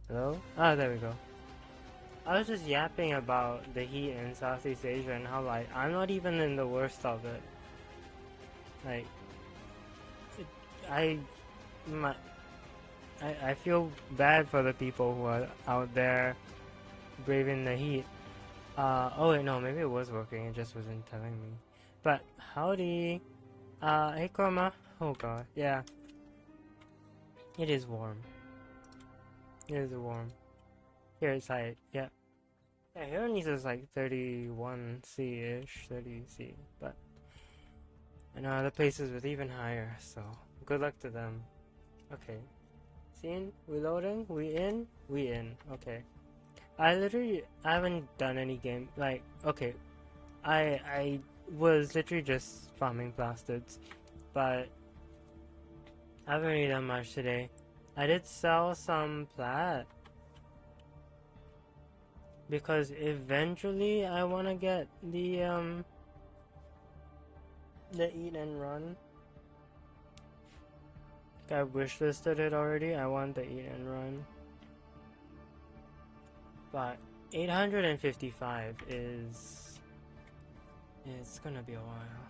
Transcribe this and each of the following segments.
Hello? Ah, there we go. I was just yapping about the heat in Southeast Asia and how, like, I'm not even in the worst of it. Like, it, I, my, I feel bad for the people who are out there braving the heat. Oh wait, no, maybe it was working, it just wasn't telling me. But, howdy. Hey Chroma. Oh god, yeah. It is warm. It is warm. Here it's like, yeah. Yeah, here in is like 31°-ish, 30°, but I know other places with even higher, so good luck to them. Okay. Scene? We loading? We in? We in. Okay. I haven't done any game, like, okay. I was literally just farming bastards, but I haven't really done much today. I did sell some plat, because eventually I want to get the eat and run. I wishlisted it already. I want the eat and run. But 855 is... it's gonna be a while.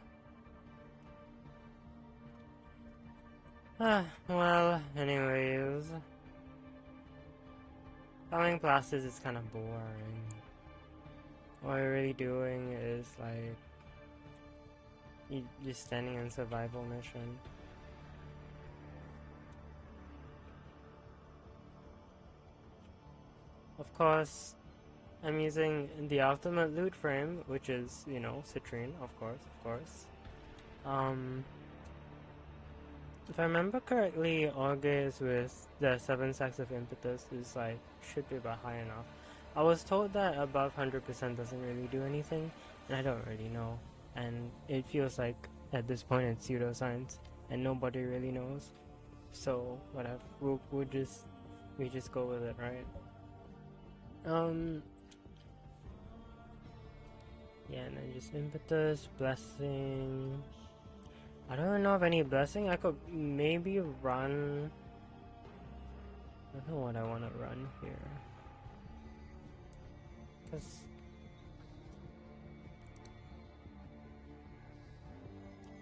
Well, anyways. Farming plasters is kind of boring. What we're really doing is like... you're standing in survival mission. Of course, I'm using the ultimate loot frame, which is, you know, citrine, of course. If I remember correctly, Orges with the 7 stacks of impetus is like, should be about high enough. I was told that above 100% doesn't really do anything, and I don't really know. And it feels like, at this point, it's pseudoscience, and nobody really knows. So, whatever, we just go with it, right? Yeah, and then just impetus, blessing. I don't know of any blessing. I could maybe run. I don't know what I want to run here. Cause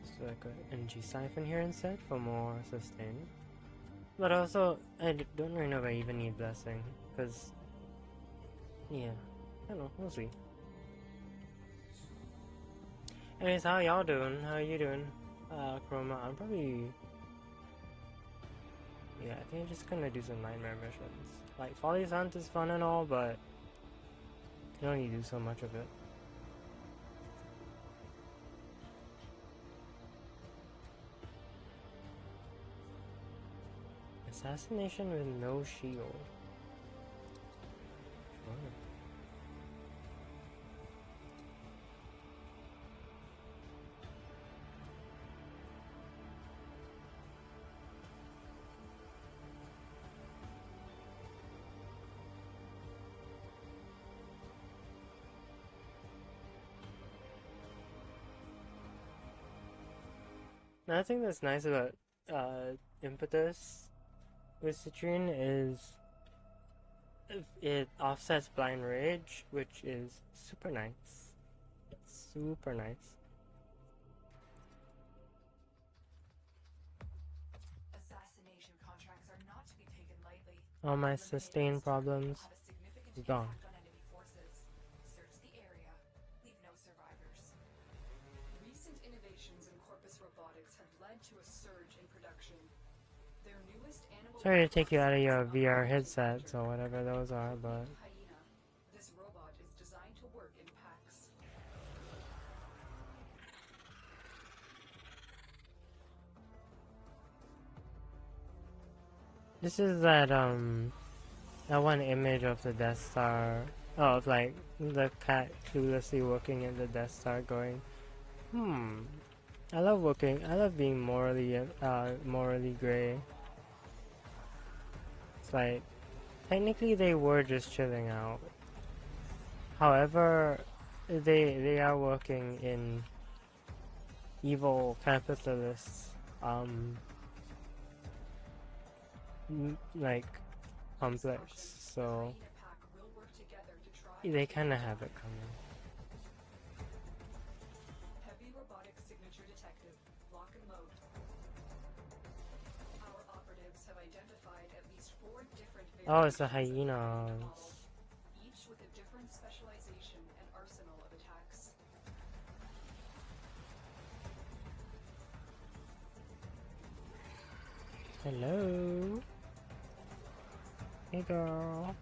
so like a NG siphon here instead for more sustain. But also, I don't really know if I even need blessing. Cause yeah, I don't know. We'll see. Anyways, how y'all doing? How you doing? Chroma, I'm probably... yeah, I think I'm just gonna do some nightmare missions. Like, Folly's Hunt is fun and all, but you can only do so much of it. Assassination with no shield. Sure. Another thing that's nice about impetus with citrine is it offsets blind rage, which is super nice. Super nice. Assassination contracts are not to be taken lightly. All my sustain problems Have a significant gone. impact on enemy forces. Search the area. Leave no survivors. Recent innovations in corpus robotics have led to a surge in production. Their newest animal Sorry to take you out of your VR headsets or whatever those are, but hyena. This robot is designed to work in packs. this is that one image of the Death Star. Oh, of like the cat cluelessly working in the Death Star, going, I love being morally gray. It's like, technically they were just chilling out. However, they are working in evil capitalists, like, complex, so Hyena pack will work together to try they kind of have it coming. heavy robotic signature detected. Lock and load. Our operatives have identified at least 4 different Oh, it's the variations of the hyena hyenas. model, each with a different specialization and arsenal of attacks. Hello. Hey, girl.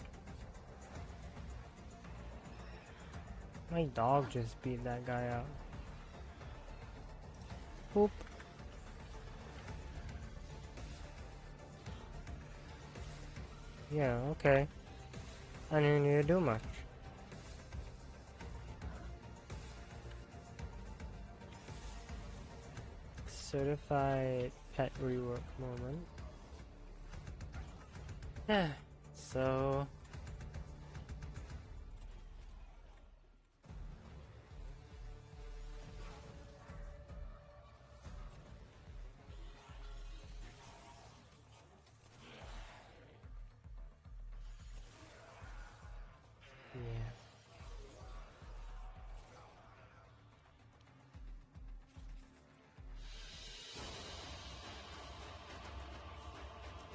My dog just beat that guy up. Poop. Yeah, okay. I didn't need to do much. Certified pet rework moment. Yeah, so... yeah.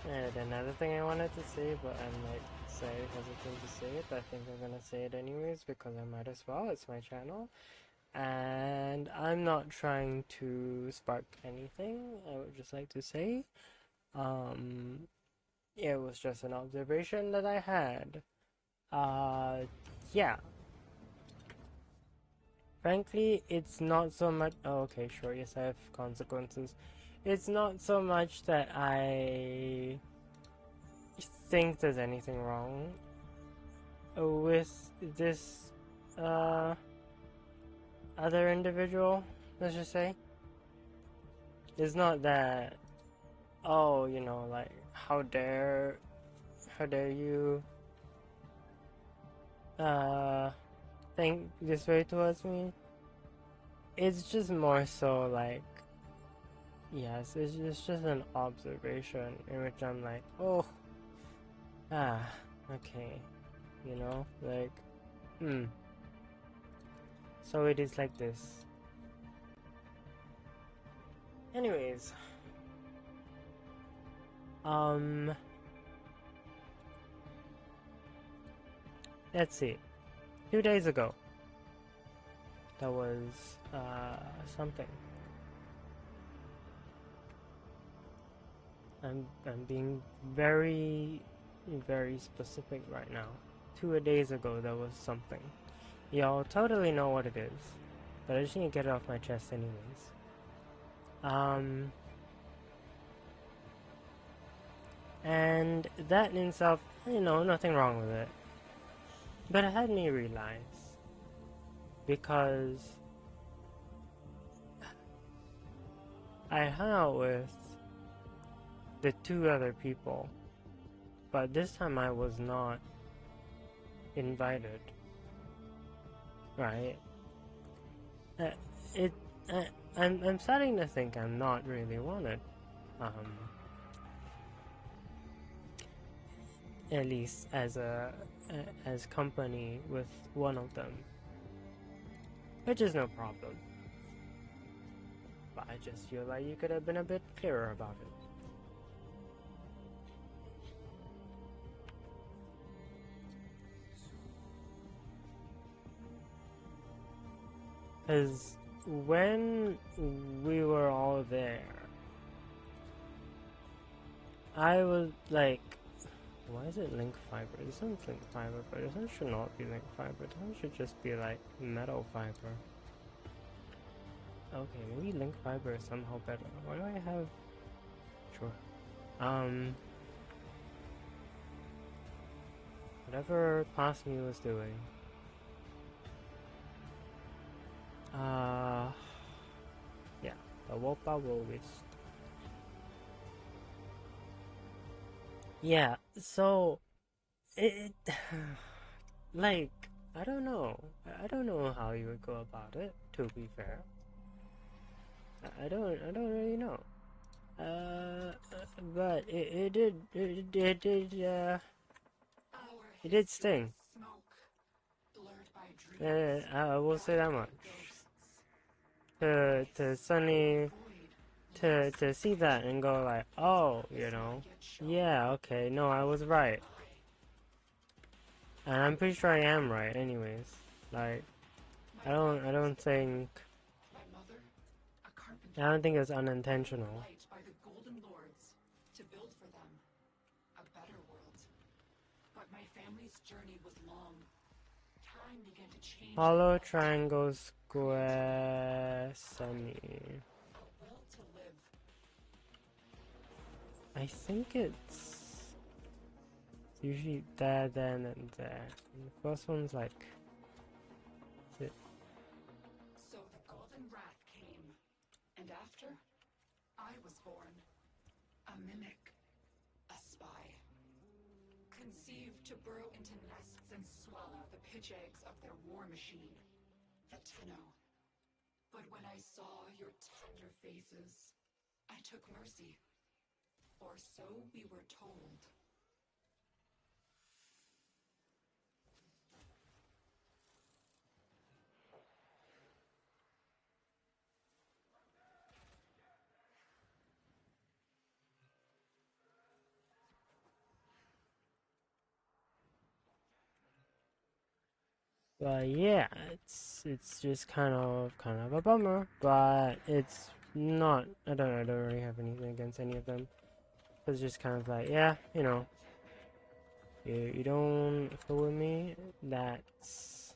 And another thing I wanted to say, but I'm like hesitant to say it, but I think I'm gonna say it anyways because I might as well. It's my channel. And I'm not trying to spark anything. I would just like to say, it was just an observation that I had. Yeah. Frankly, it's not so much. Oh, okay, sure. Yes, I have consequences. It's not so much that I think there's anything wrong with this other individual. Let's just say it's not that. Oh, you know, like how dare you think this way towards me. It's just more so like, yes, it's just an observation in which I'm like, oh, okay, you know, like, so it is like this. Anyways, let's see. 2 days ago, there was, something. I'm being very, very specific right now. 2 days ago, there was something. Y'all totally know what it is, but I just need to get it off my chest anyways. And that in itself, you know, nothing wrong with it. But it had me realize, because I hung out with the 2 other people, but this time I was not invited, right? I'm starting to think I'm not really wanted, at least as company with one of them, which is no problem. But I just feel like you could have been a bit clearer about it. Because when we were all there, I was like, why is it link fiber? This isn't link fiber, but this should not be link fiber. This should just be like metal fiber. Okay, maybe link fiber is somehow better. Why do I have... Sure. Whatever past me was doing. Yeah, the Wopa will list. Yeah, so it like I don't know. I don't know how you would go about it, to be fair. I don't really know. But it did It did sting. Smoke, blurred by dreams, I will say that much. ghosts. To suddenly to see that and go like, oh, you know, yeah, okay, no, I was right. And I'm pretty sure I am right anyways. Like, I don't think it's unintentional. By the Golden Lords to build for them a better world. But my family's journey was long. Time began to change. Hollow, triangle, square, semi. A will to live. I think it's usually there, then, and there. And the first one's like. So the Golden Wrath came, and after, I was born. A mimic. A spy. Conceived to burrow into nests and swallow the pitch eggs of their war machine, the Tenno. But when I saw your tender faces, I took mercy. Or so we were told. But yeah, it's just kind of a bummer, but it's not. I don't really have anything against any of them. It's just kind of like, yeah, you know, you don't fool with me. That's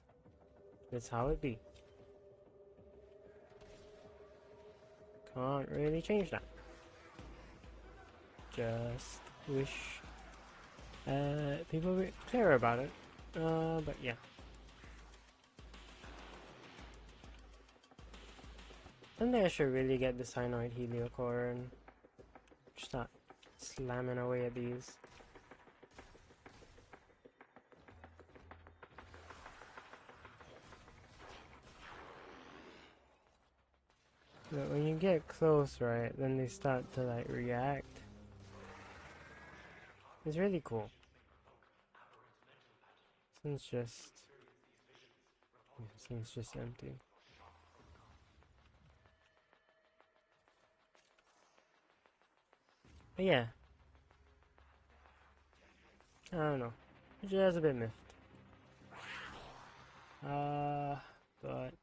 how it be. Can't really change that. Just wish people were clear about it. But yeah. I think I should really get the Cyanoid Heliocore and just start slamming away at these. But when you get close, right, then they start to like react. It's really cool. This one's just empty. But yeah. I don't know. It's just a bit miffed. But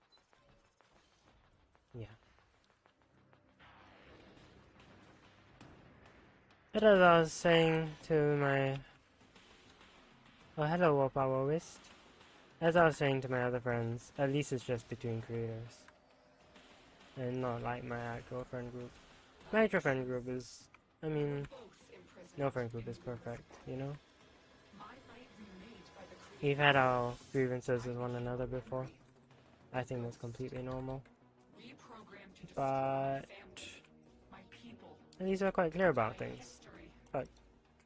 yeah. But as I was saying to my hello Warpower Wist. As I was saying to my other friends, at least it's just between creators. And not like my actual friend group. My actual friend group is, I mean, no friend group is perfect, you know? We've had our grievances with one another before. I think that's completely normal. But at least we're quite clear about things. But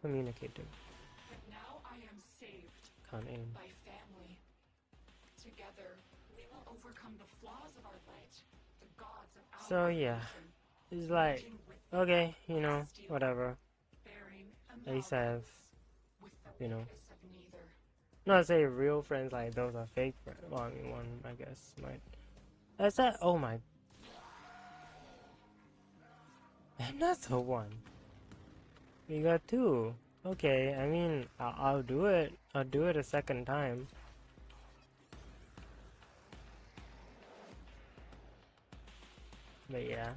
communicative. Can't aim. So yeah, it's like, okay, you know, whatever. At least I have, you know, not to say real friends like those are fake friends. Well, I mean, one I guess might. That's that. Oh my. Another one. We got two. Okay, I mean, I'll do it. I'll do it a second time. But yeah.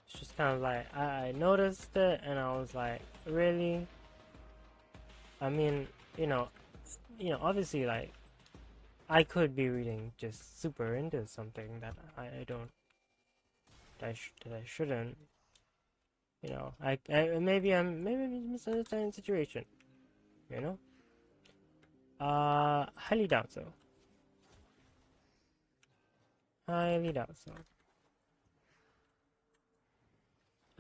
It's just kind of like, I noticed it and I was like, really? I mean, you know, obviously, like, I could be reading just super into something that I don't, that I shouldn't. You know, maybe I'm misunderstanding the situation. You know, highly doubt so. Highly doubt so.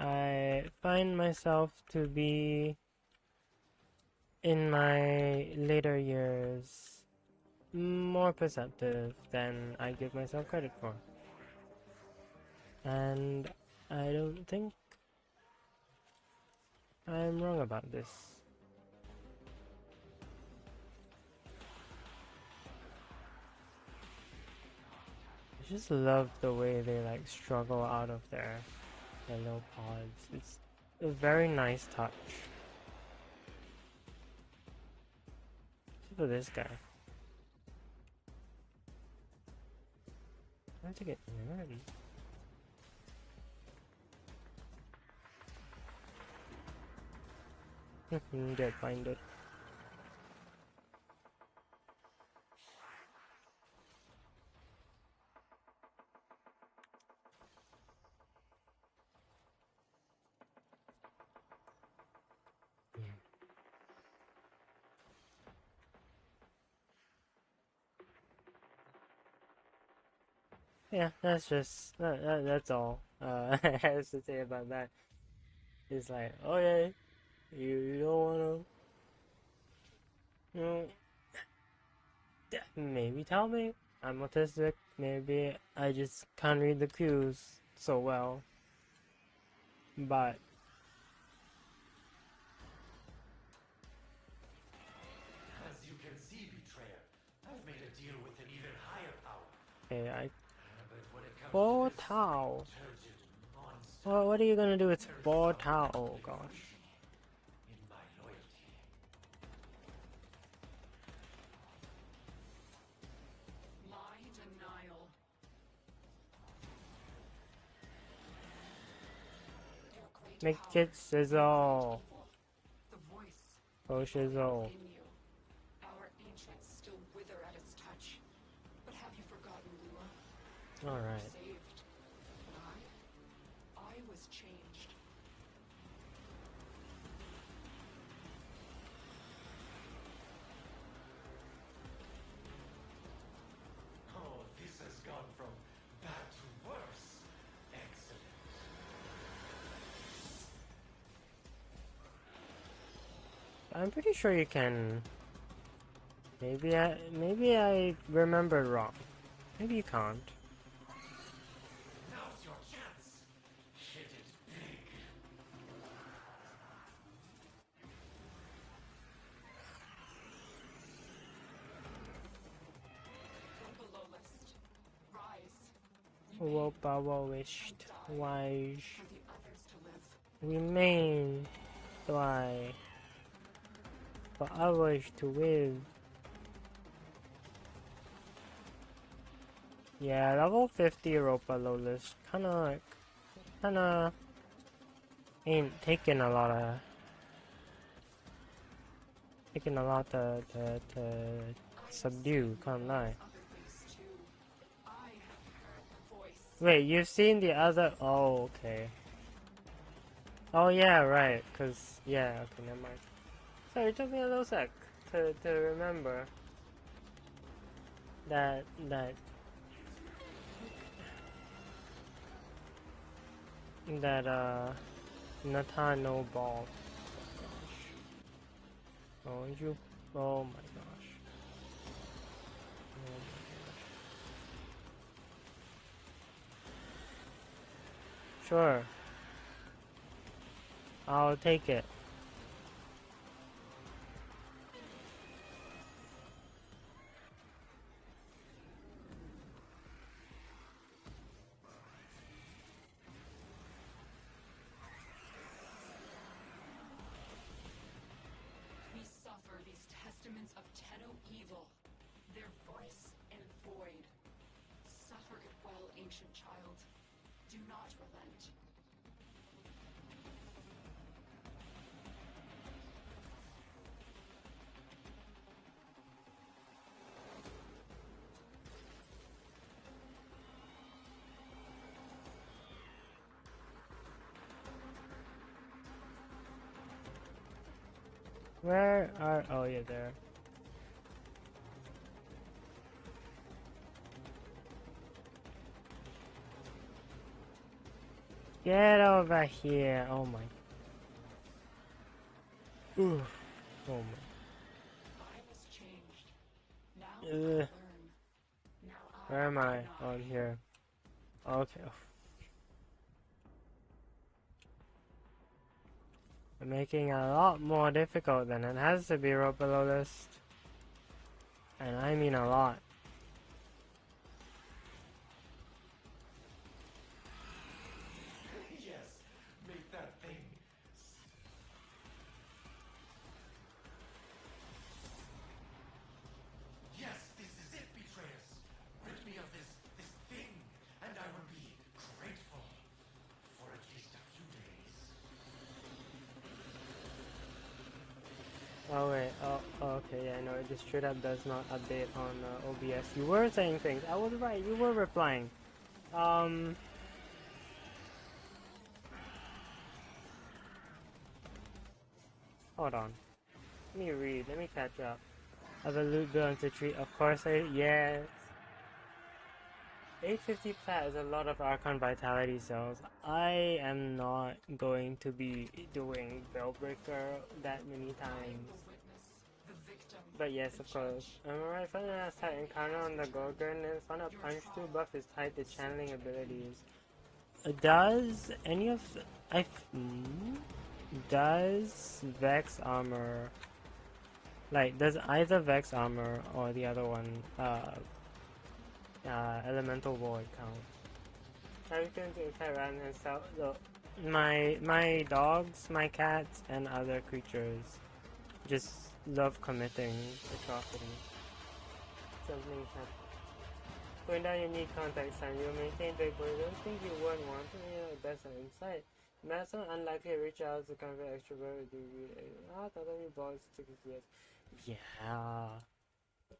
I find myself to be in my later years more perceptive than I give myself credit for. And I don't think I'm wrong about this. just love the way they like struggle out of their little pods. It's a very nice touch. Except for this guy. I have to get in. Get blinded. Yeah, that's just that's all. I have to say about that. It's like, okay, you don't wanna, you know, maybe tell me I'm autistic. Maybe I just can't read the cues so well. But As you can see, Betrayer, I've made a deal with an even higher power. okay, But when it comes Bo to this Tao. turgid monster, Well, what are you gonna do with there's Bo some Tao? Oh conflict gosh. in my loyalty. My denial. Your great Make power, it sizzle. evil. The voice Oh shizzle. in you. Our ancients still wither at its touch. But have you forgotten, Lua? You were Alright. saved. But I was changed. Oh, this has gone from bad to worse. Excellent. I'm pretty sure you can. Maybe I remembered wrong. Maybe you can't. Now's your chance. Hit it big. Go below list. Rise. Wopa wished wise For the others to live. remain why for others to live. Yeah, level 50 Europa Lotus kinda ain't taking a lot to subdue, can't lie. Other face too. I have heard the voice. Wait, you've seen the other? Oh, okay. Oh yeah, right. Cause yeah, okay, never mind. Sorry, it took me a little sec to remember that Natano ball. Oh you. Oh my gosh. Oh my gosh. Sure. I'll take it. We suffer these testaments of Tenno evil, their voice and void. Suffer it well, ancient child. Do not relent. Where are? Oh yeah, there. Get over here! Oh my. Ooh. Oh my. I was changed. Now I Ugh. learn. Now Where am I? deny. Oh, I'm here. Okay. I'm making it a lot more difficult than it has to be, Rope below this. And I mean a lot. Oh wait, okay, yeah, no, it just straight up does not update on OBS. You were saying things. I was right. You were replying. Hold on. Let me read. Let me catch up. Have a loot bill into tree. Of course, yes. 850 plat is a lot of Archon Vitality cells. I am not going to be doing Bellbreaker that many times. But yes, of course. Alright, fun last type encounter on the Gorgon and fun up punch 2 buff is tied to channeling abilities. Does any of does Vex armor, like, does either Vex armor or the other one, elemental void count? Everything's inside around himself. My dogs, my cats, and other creatures just love committing atrocities. Something happened. Going down your need contact sign, you'll maintain big boy. Don't think you wouldn't want to, you know, best on insight. Madison unlikely to reach out to convert extrovert. I thought that you bought stickers, yes. Yeah.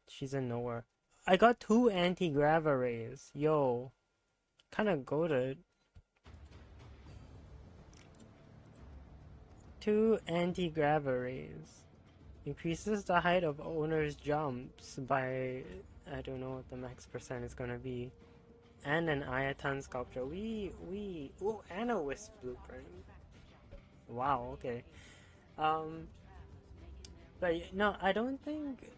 She's in nowhere. I got 2 anti-grav arrays. Yo. Kinda goated. 2 anti-grav arrays. Increases the height of owner's jumps by, I don't know what the max percent is gonna be. And an Ayaton sculpture. Oh, and a Wisp blueprint. Wow, okay. But no, I don't think,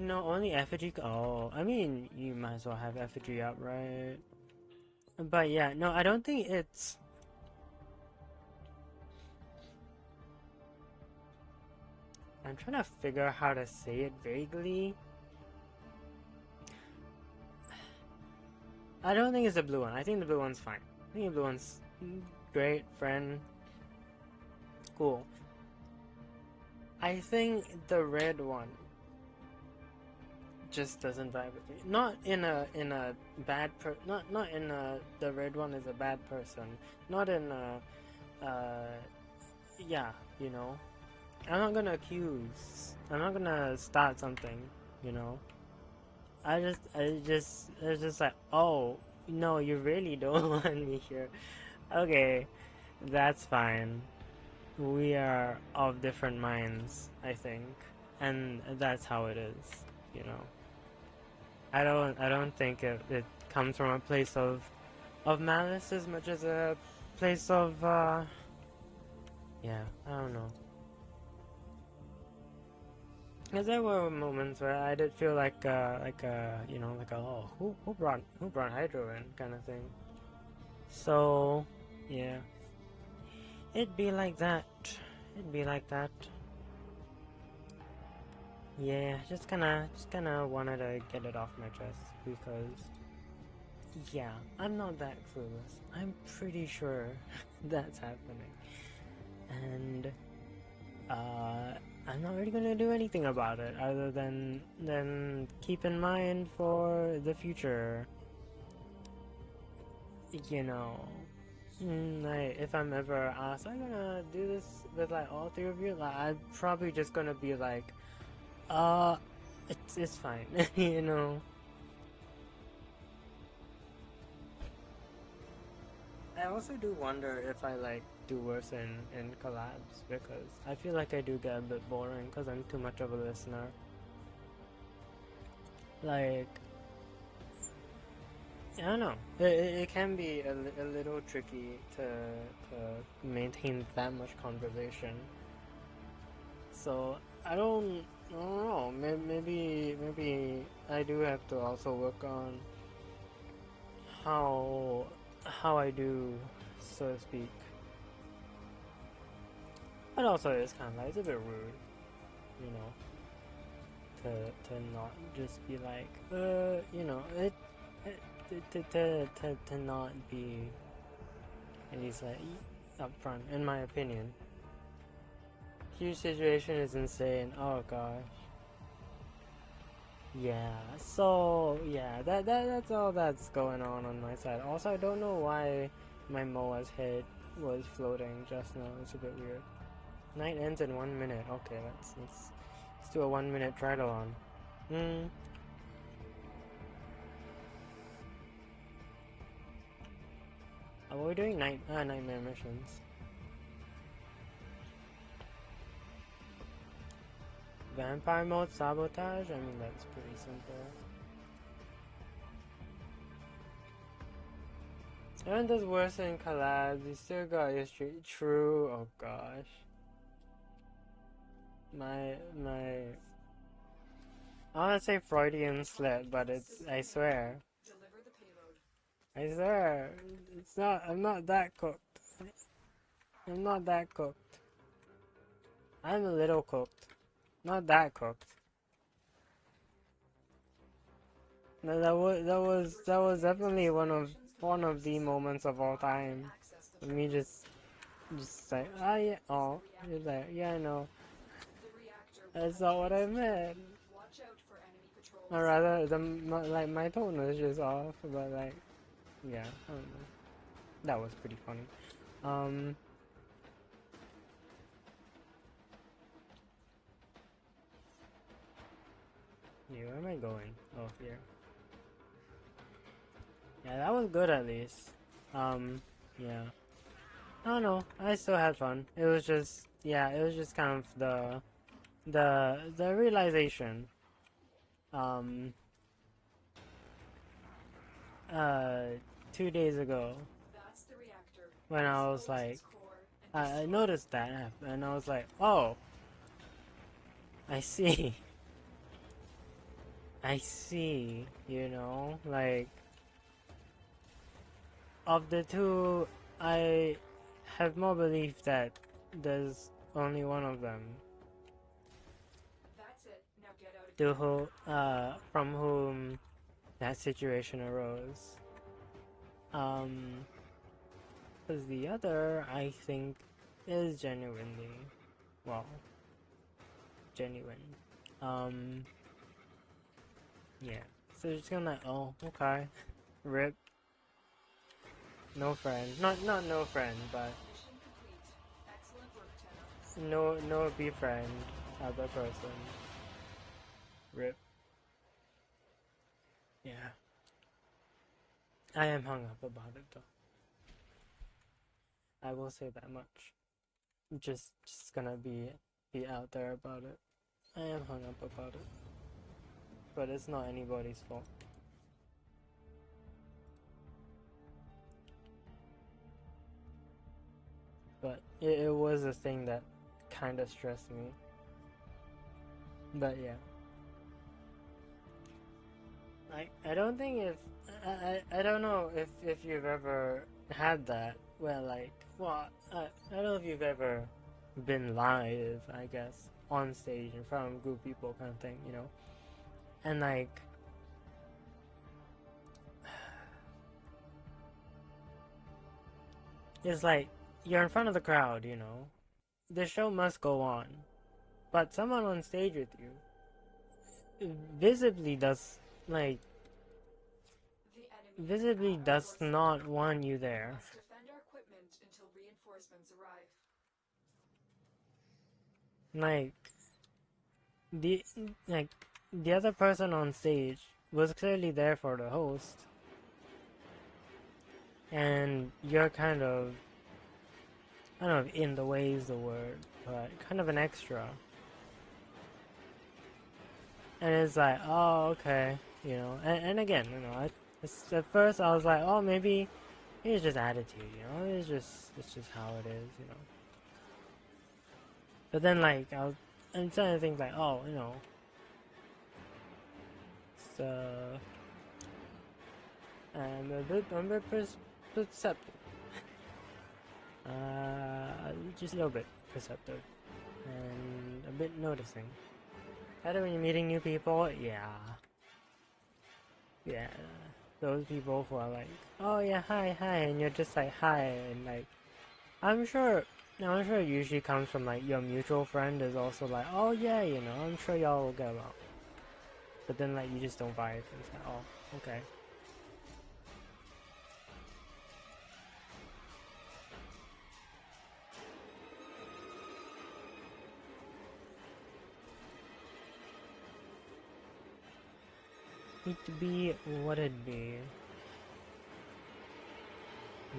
only effigy. Oh, I mean, you might as well have effigy up, right? But yeah, no, I don't think it's. I'm trying to figure out how to say it vaguely. I don't think it's the blue one. I think the blue one's fine. I think the blue one's great, friend. Cool. I think the red one just doesn't vibe with me. Not in a bad not in a the red one is a bad person. Not in a yeah, you know. I'm not gonna accuse. I'm not gonna start something, you know. It's just like, oh, no, you really don't want me here. Okay, that's fine. We are of different minds, I think, and that's how it is, you know. I don't think it comes from a place of malice as much as a place of yeah, I don't know. Because there were moments where I did feel like you know, like a, oh, who brought Hydro in kind of thing. So yeah, it'd be like that. It'd be like that. Yeah, just kinda wanted to get it off my chest because yeah, I'm not that clueless. I'm pretty sure that's happening, and I'm not really gonna do anything about it other than keep in mind for the future. You know, like if I'm ever asked, I'm gonna do this with like all 3 of you. Like I'm probably just gonna be like, it's fine, you know. I also do wonder if I like do worse in collabs because I feel like I do get a bit boring because I'm too much of a listener. Like, I don't know. It can be a little tricky to maintain that much conversation. So I don't know. Maybe I do have to also work on how I do, so to speak. But also it's kind of like, it's a bit rude, you know, to not just be like, you know, to not be at least like upfront, in my opinion. Huge situation is insane. Oh gosh. Yeah. So yeah, that's all that's going on my side. Also, I don't know why my Moa's head was floating just now. It's a bit weird. Night ends in 1 minute. Okay, that's Let's do a 1-minute triathlon. Oh, we're doing nightmare missions. Vampire mode sabotage? I mean, that's pretty simple. Aaron does worse in collabs. He still got his true. Oh gosh. I wanna say Freudian slip, but it's, I swear. Deliver the payload. I swear. It's not, I'm not that cooked. I'm not that cooked. I'm a little cooked. Not that cooked. No, that was definitely one of the moments of all time. Me just like, oh yeah, oh, you're there, yeah, I know. That's not what I meant. Watch out for enemy patrols. Or rather, my tone was just off, but like, yeah, I don't know. That was pretty funny. Yeah, where am I going? Oh, here. Yeah, that was good at least. Yeah. I don't know. I still had fun. It was just, yeah, it was just kind of the realization. 2 days ago, That's the reactor. when I was like, I noticed that, and I was like, oh, I see. I see, you know, like, of the two, I have more belief that there's only one of them That's it. Now get out of here. from whom that situation arose. Because the other, I think, is genuinely, well, genuine. Yeah. So just gonna, oh, okay. Rip. No friend. Not no friend, but Mission complete. Excellent work, Tenno. no befriend other person. Rip. Yeah. I am hung up about it though. I will say that much. Just gonna be out there about it. I am hung up about it. But it's not anybody's fault. But it was a thing that kind of stressed me. But yeah. I don't think if I don't know if you've ever had that where like, well, I don't know if you've ever been live, I guess, on stage in front of a group of people kind of thing, you know, and like it's like you're in front of the crowd, you know, the show must go on, but someone on stage with you visibly does like does not want you there. Must defend our equipment until reinforcements arrive. Like the other person on stage was clearly there for the host, and you're kind of, I don't know if in the way is the word, but kind of an extra. And it's like, oh, okay, you know. And again, you know, at first I was like, oh, maybe it's just attitude, you know. It's just how it is, you know. But then like I'm starting to think like, oh, you know, so I'm a bit perceptive. Just a little bit perceptive and a bit noticing. Better when you're meeting new people, yeah. Those people who are like, oh yeah, hi, and you're just like, hi, and like, I'm sure it usually comes from like your mutual friend is also like, oh yeah, you know, I'm sure y'all will get along. But then like you just don't vibe. It's like, oh, okay. it be what it be.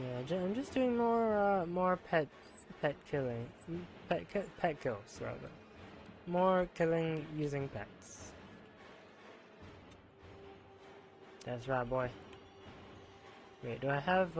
Yeah, I'm just doing more pet killing, pet kills rather. More killing using pets. That's right, boy. Wait, do I have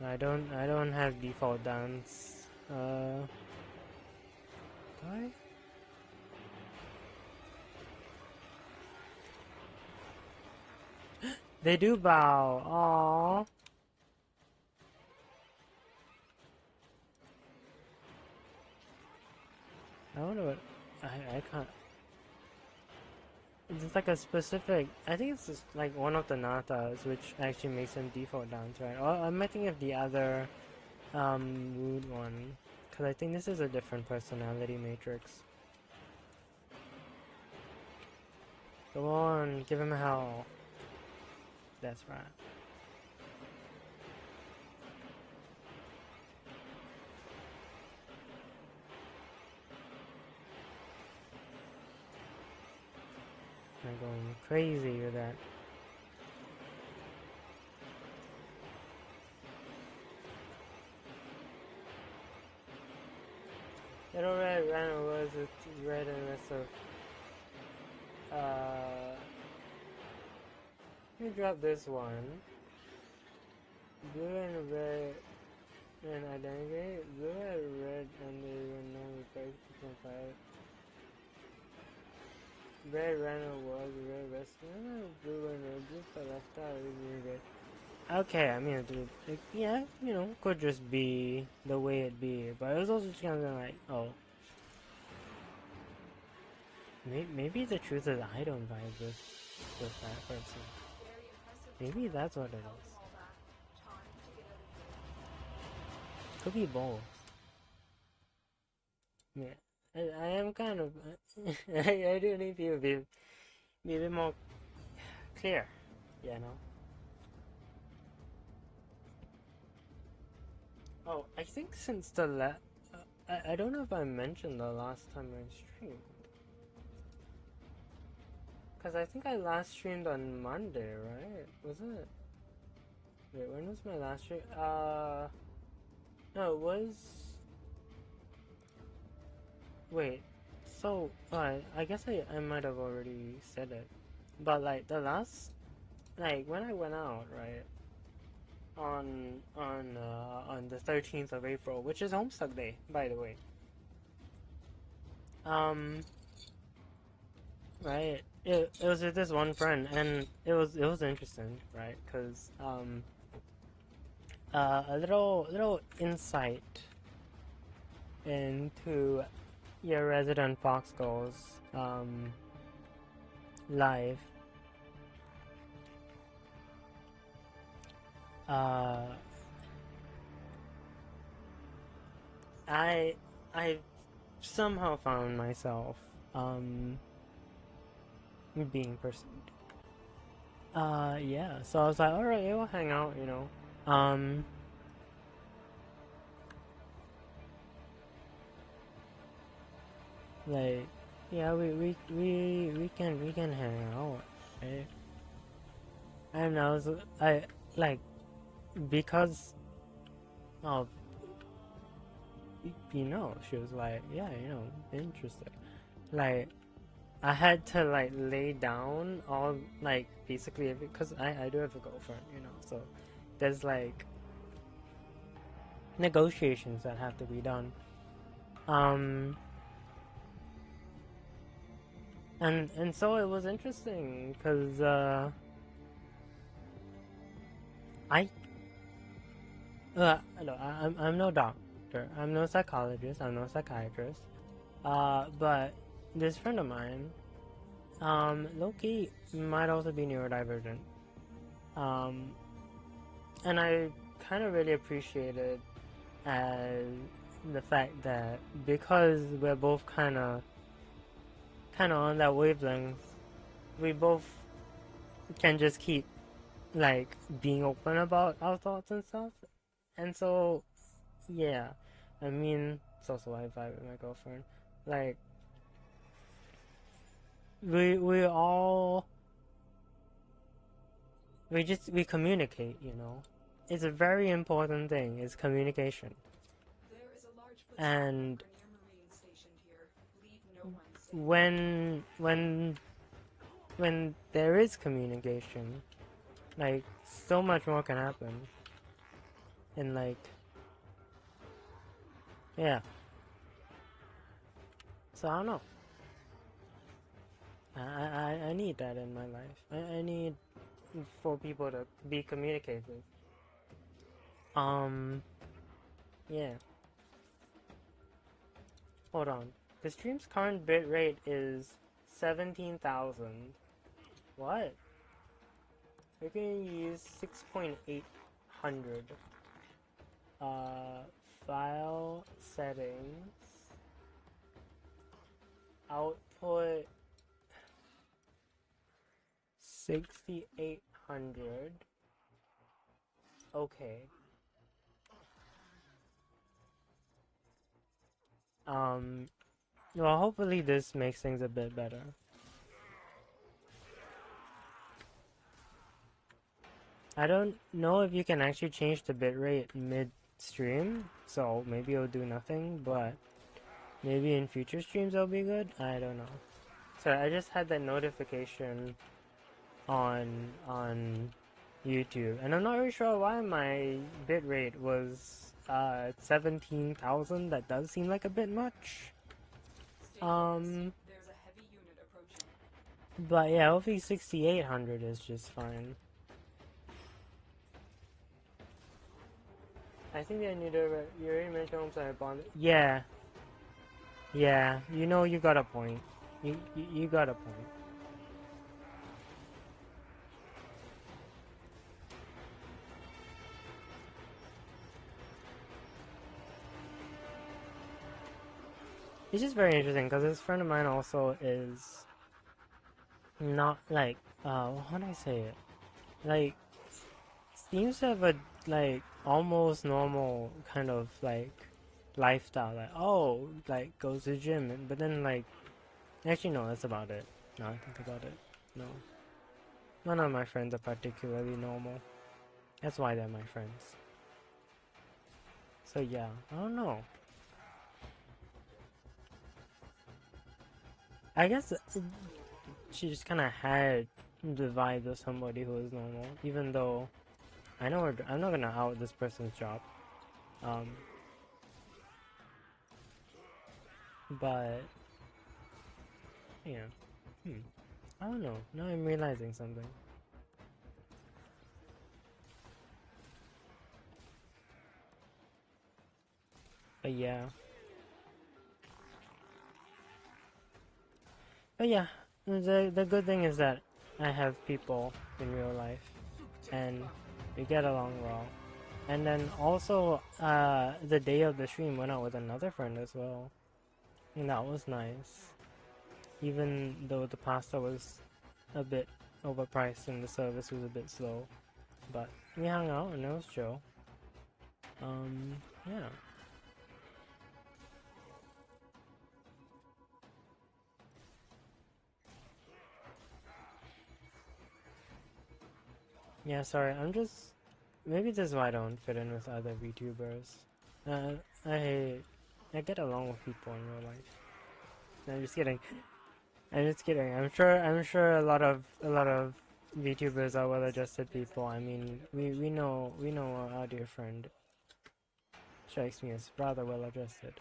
I don't have default dance. Do I? They do bow. Aww. I wonder what I can't. It's like a specific. I think it's just like one of the natas, which actually makes them default dance, right? Or I'm thinking of the other mood one, because I think this is a different personality matrix. Go on, give him hell. That's right. I'm going crazy with that. Little Red Rhino was a red and rest of. Let me drop this one. Blue and red and identity. Blue and red and they were known with 32.5. Red Rhino was red rest. Blue and red. Blue for left out. Red. Okay, I mean, yeah, you know, could just be the way it be, but it was also just kind of like, oh. Maybe the truth is I don't vibe with that person. Maybe that's what it is. Could be both. Yeah, I am kind of. I do need to be a bit more clear, you know. Oh, I think since the I don't know if I mentioned the last time I streamed. Because I think I last streamed on Monday, right? Was it? Wait, when was my last stream? No, it was... Wait, so, I guess I might have already said it. But, like, the last... Like, when I went out, right? On the 13th of April, which is Homestuck Day, by the way. Right. It was with this one friend, and it was interesting, right? Cause a little insight into your resident Fox Goals life. I somehow found myself being pursued. Yeah, so I was like, alright, yeah, we'll hang out, you know. Like, yeah, we can hang out, right? And I like, because of, you know, she was like, yeah, you know, interested. Like, I had to like lay down all like basically because I do have a girlfriend, you know, so there's like negotiations that have to be done. And so it was interesting because no, I'm no doctor, I'm no psychologist, I'm no psychiatrist, but this friend of mine, low-key might also be neurodivergent, and I kind of really appreciated the fact that because we're both kind of on that wavelength, we both can just keep like being open about our thoughts and stuff. And so yeah, I mean it's also why I vibe with my girlfriend. Like we all we communicate, you know. It's a very important thing, is communication. There is a large And near Marine stationed here. Leave no one safe. when there is communication, like so much more can happen. And like yeah. So I don't know. I need that in my life. I need for people to be communicative. Yeah. Hold on. The stream's current bitrate is 17,000. What? We're gonna use 6.800. File settings. Output 6,800. Okay. Well, hopefully this makes things a bit better. I don't know if you can actually change the bitrate mid-stream, so maybe it'll do nothing, but maybe in future streams it'll be good? I don't know. Sorry, I just had that notification on YouTube, and I'm not really sure why my bitrate was 17,000. That does seem like a bit much. There's a heavy unit approaching. But yeah, hopefully 6,800 is just fine. I think I need to. You already mentioned homeside bond. Yeah. Yeah, you know, you got a point. You got a point. It's just very interesting because this friend of mine also is not like how do I say it? Like seems to have a like almost normal kind of like lifestyle. Like oh, like goes to the gym, but then like actually no, that's about it. Now I think about it, no. None of my friends are particularly normal. That's why they're my friends. So yeah, I don't know. I guess she just kind of had the vibe of somebody who is normal, even though I know I'm not gonna out this person's job. Um, but yeah, I don't know. Now I'm realizing something. But yeah. But yeah, the good thing is that I have people in real life, and we get along well. And then also, the day of the stream went out with another friend as well, and that was nice. Even though the pasta was a bit overpriced and the service was a bit slow, but we hung out and it was chill. Yeah. Yeah, sorry, I'm just... Maybe this is why I don't fit in with other VTubers. Uh, I get along with people in real life. No, I'm just kidding. I'm just kidding. I'm sure a lot of VTubers are well-adjusted people. I mean, we know our dear friend strikes me as rather well-adjusted.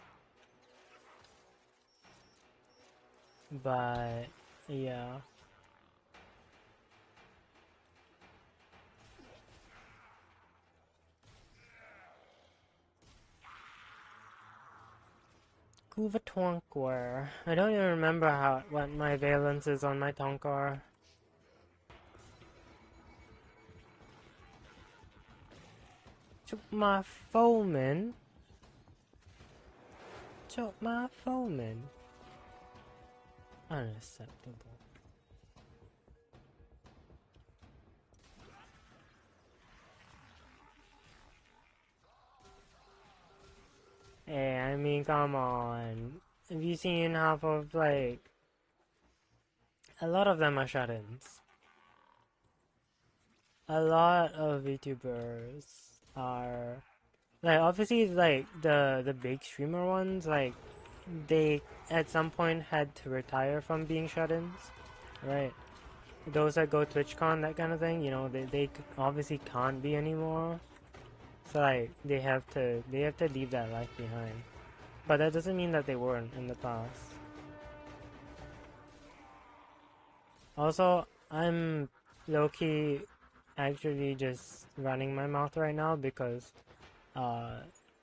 But yeah. Kuva Twonkwer. I don't even remember what my valence is on my Tonkar. Took my foeman. Took my foeman. Unacceptable. Hey, I mean, come on. Have you seen half of, like, a lot of them are shut-ins. A lot of VTubers are, like, obviously, like, the big streamer ones, like, they, at some point, had to retire from being shut-ins, right? Those that go TwitchCon, that kind of thing, you know, they obviously can't be anymore. So, like, they have to leave that life behind. But that doesn't mean that they weren't in the past. Also, I'm low-key actually just running my mouth right now because, no,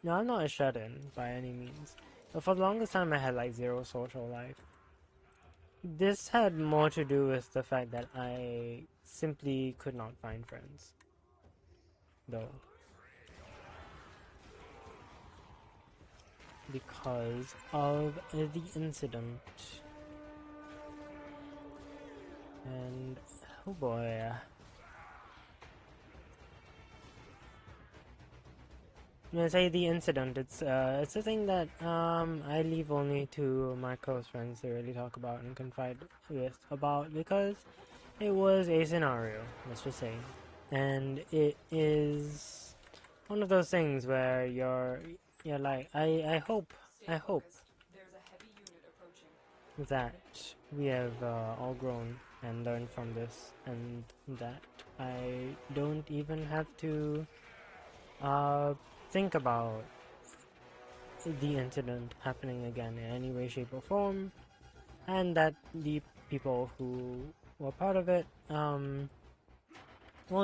I'm not a shut-in by any means. But for the longest time, I had like zero social life. This had more to do with the fact that I simply could not find friends, though. Because of the incident. And, oh boy. When I say the incident, it's a thing that I leave only to my close friends to really talk about and confide with about because it was a scenario, let's just say, and it is one of those things where you're like I hope There's a heavy unit approaching. that we have all grown and learned from this, and that I don't even have to think about the incident happening again in any way, shape, or form, and that the people who were part of it won't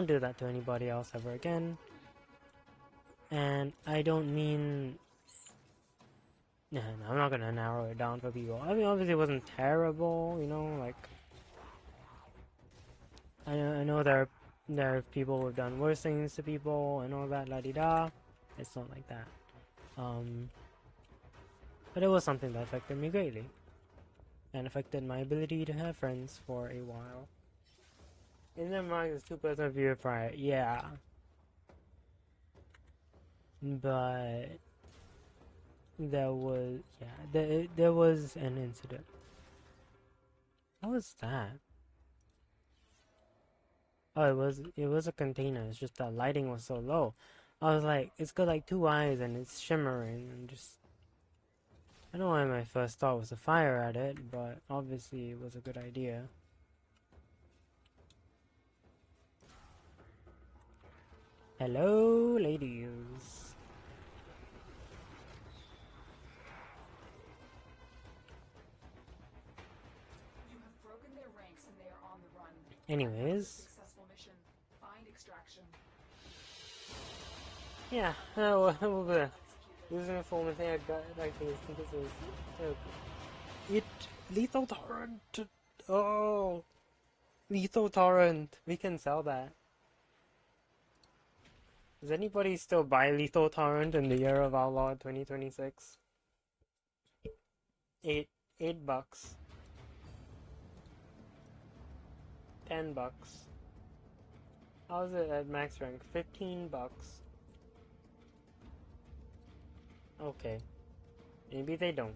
do that to anybody else ever again. And I don't mean. No, I'm not gonna narrow it down for people. I mean, obviously, it wasn't terrible, you know. Like, I know there are people who've done worse things to people and all that, la di da. It's not like that. But it was something that affected me greatly, and affected my ability to have friends for a while. In their mind, it's 2% viewer prior, yeah. But there was, there was an incident. What was that? Oh, it was a container. It's just the lighting was so low. I was like, it's got like two eyes and it's shimmering and just. I don't know why my first thought was to fire at it, but obviously it was a good idea. Hello, ladies. You have broken their ranks and they are on the run. Anyways. Successful mission. Find extraction. Yeah, well, the losing a full thing I got actually I think this was it lethal torrent. Oh, lethal torrent. We can sell that. Does anybody still buy lethal torrent in the year of our Lord 2026? $8. $10. How's it at max rank? $15. Okay, maybe they don't.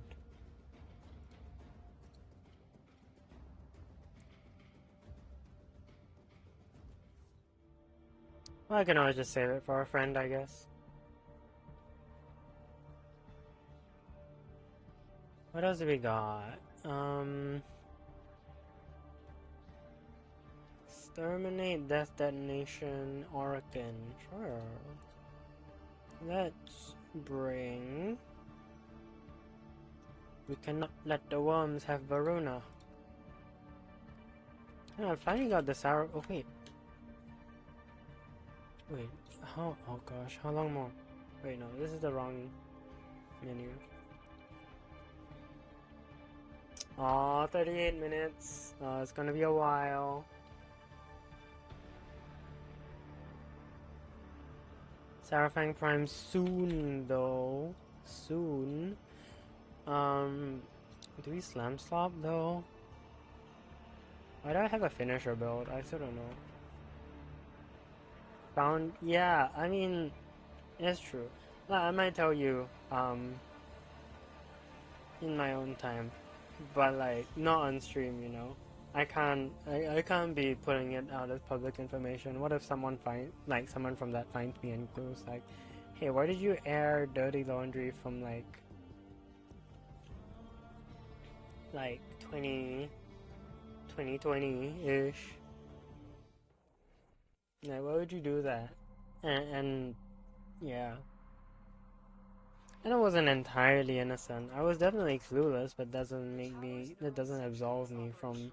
Well, I can always just save it for a friend, I guess. What else do we got? Exterminate, Death Detonation, Orakin. Sure. Let's bring... We cannot let the worms have Varuna. Oh, I finally got the sour... Oh, wait. Wait. How... Oh, gosh. How long more? Wait, no. This is the wrong menu. Aw, 38 minutes. It's gonna be a while. Sarafang Prime soon, though. Soon. Do we Slam Slop, though? Why do I have a finisher build? I still don't know. Found... Yeah, I mean... It's true. I might tell you, in my own time, but like not on stream, you know. I can't be putting it out as public information. What if someone someone from that finds me and goes like, hey, why did you air dirty laundry from like 2020-ish? Like, why would you do that? And yeah. And I wasn't entirely innocent. I was definitely clueless, but that doesn't absolve me from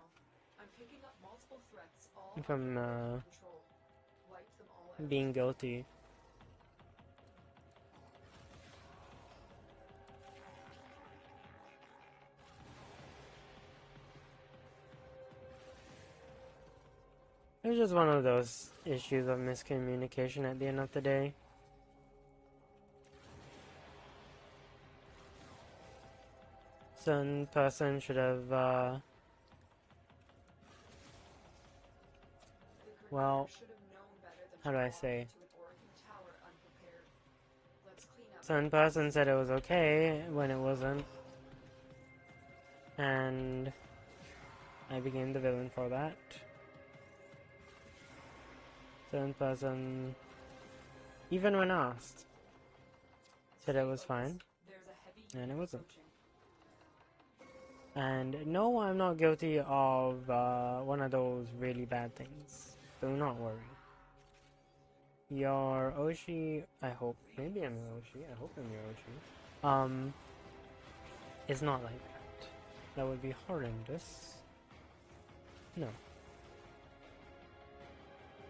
being guilty. It was just one of those issues of miscommunication at the end of the day. Certain person should have, well, how do I say? Certain person said it was okay when it wasn't, and I became the villain for that. Certain person, even when asked, said it was fine, and it wasn't. And no, I'm not guilty of one of those really bad things. Do not worry. Your Oshi, I hope, maybe I'm your Oshi, I hope I'm your Oshi, is not like that. That would be horrendous. No.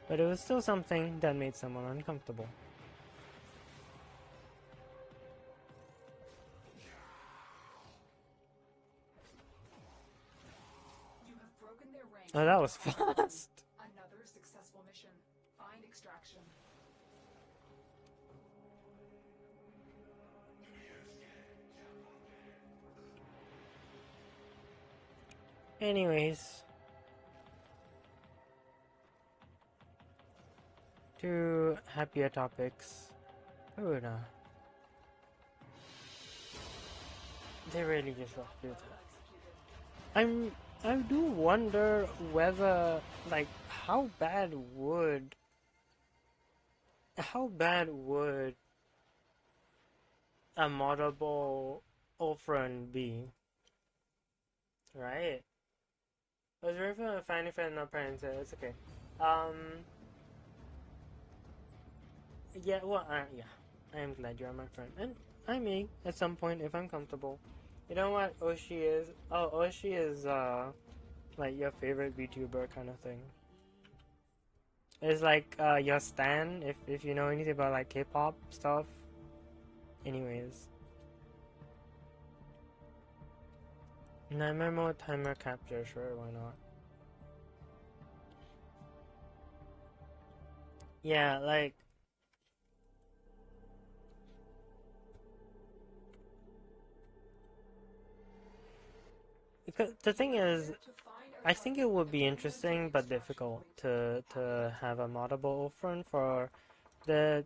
But it was still something that made someone uncomfortable. Oh, that was fast. Another successful mission. Find extraction. Anyways, to happier topics. Oh no. They really just left do that. I do wonder whether, like, how bad would a moddable Orphan be? Right? I was very fine if I'm not parents, it's okay. Yeah, well, yeah. I am glad you're my friend. And I may, at some point, if I'm comfortable. You know what Oshi is? Oh, Oshi is, like your favorite VTuber kind of thing. It's like, your stan, if you know anything about, like, K-pop stuff. Anyways. Nightmare mode timer capture, sure, why not? Yeah, like... Because the thing is, I think it would be interesting but difficult to have a moddable Orphan for the,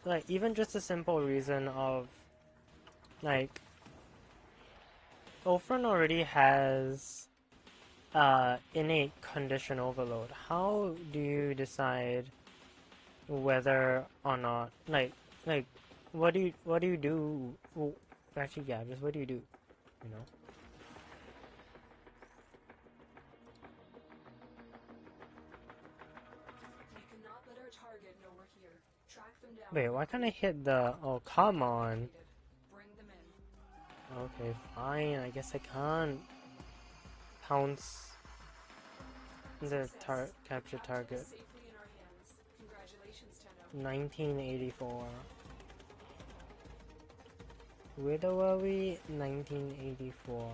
like, even just a simple reason of, like, Orphan already has innate condition overload. How do you decide whether or not, like what do you do? Well, actually, yeah, just what do you do? You know. Wait, why can't I hit the? Oh, come on. Okay, fine. I guess I can't pounce the capture target. 1984. Where were we? 1984.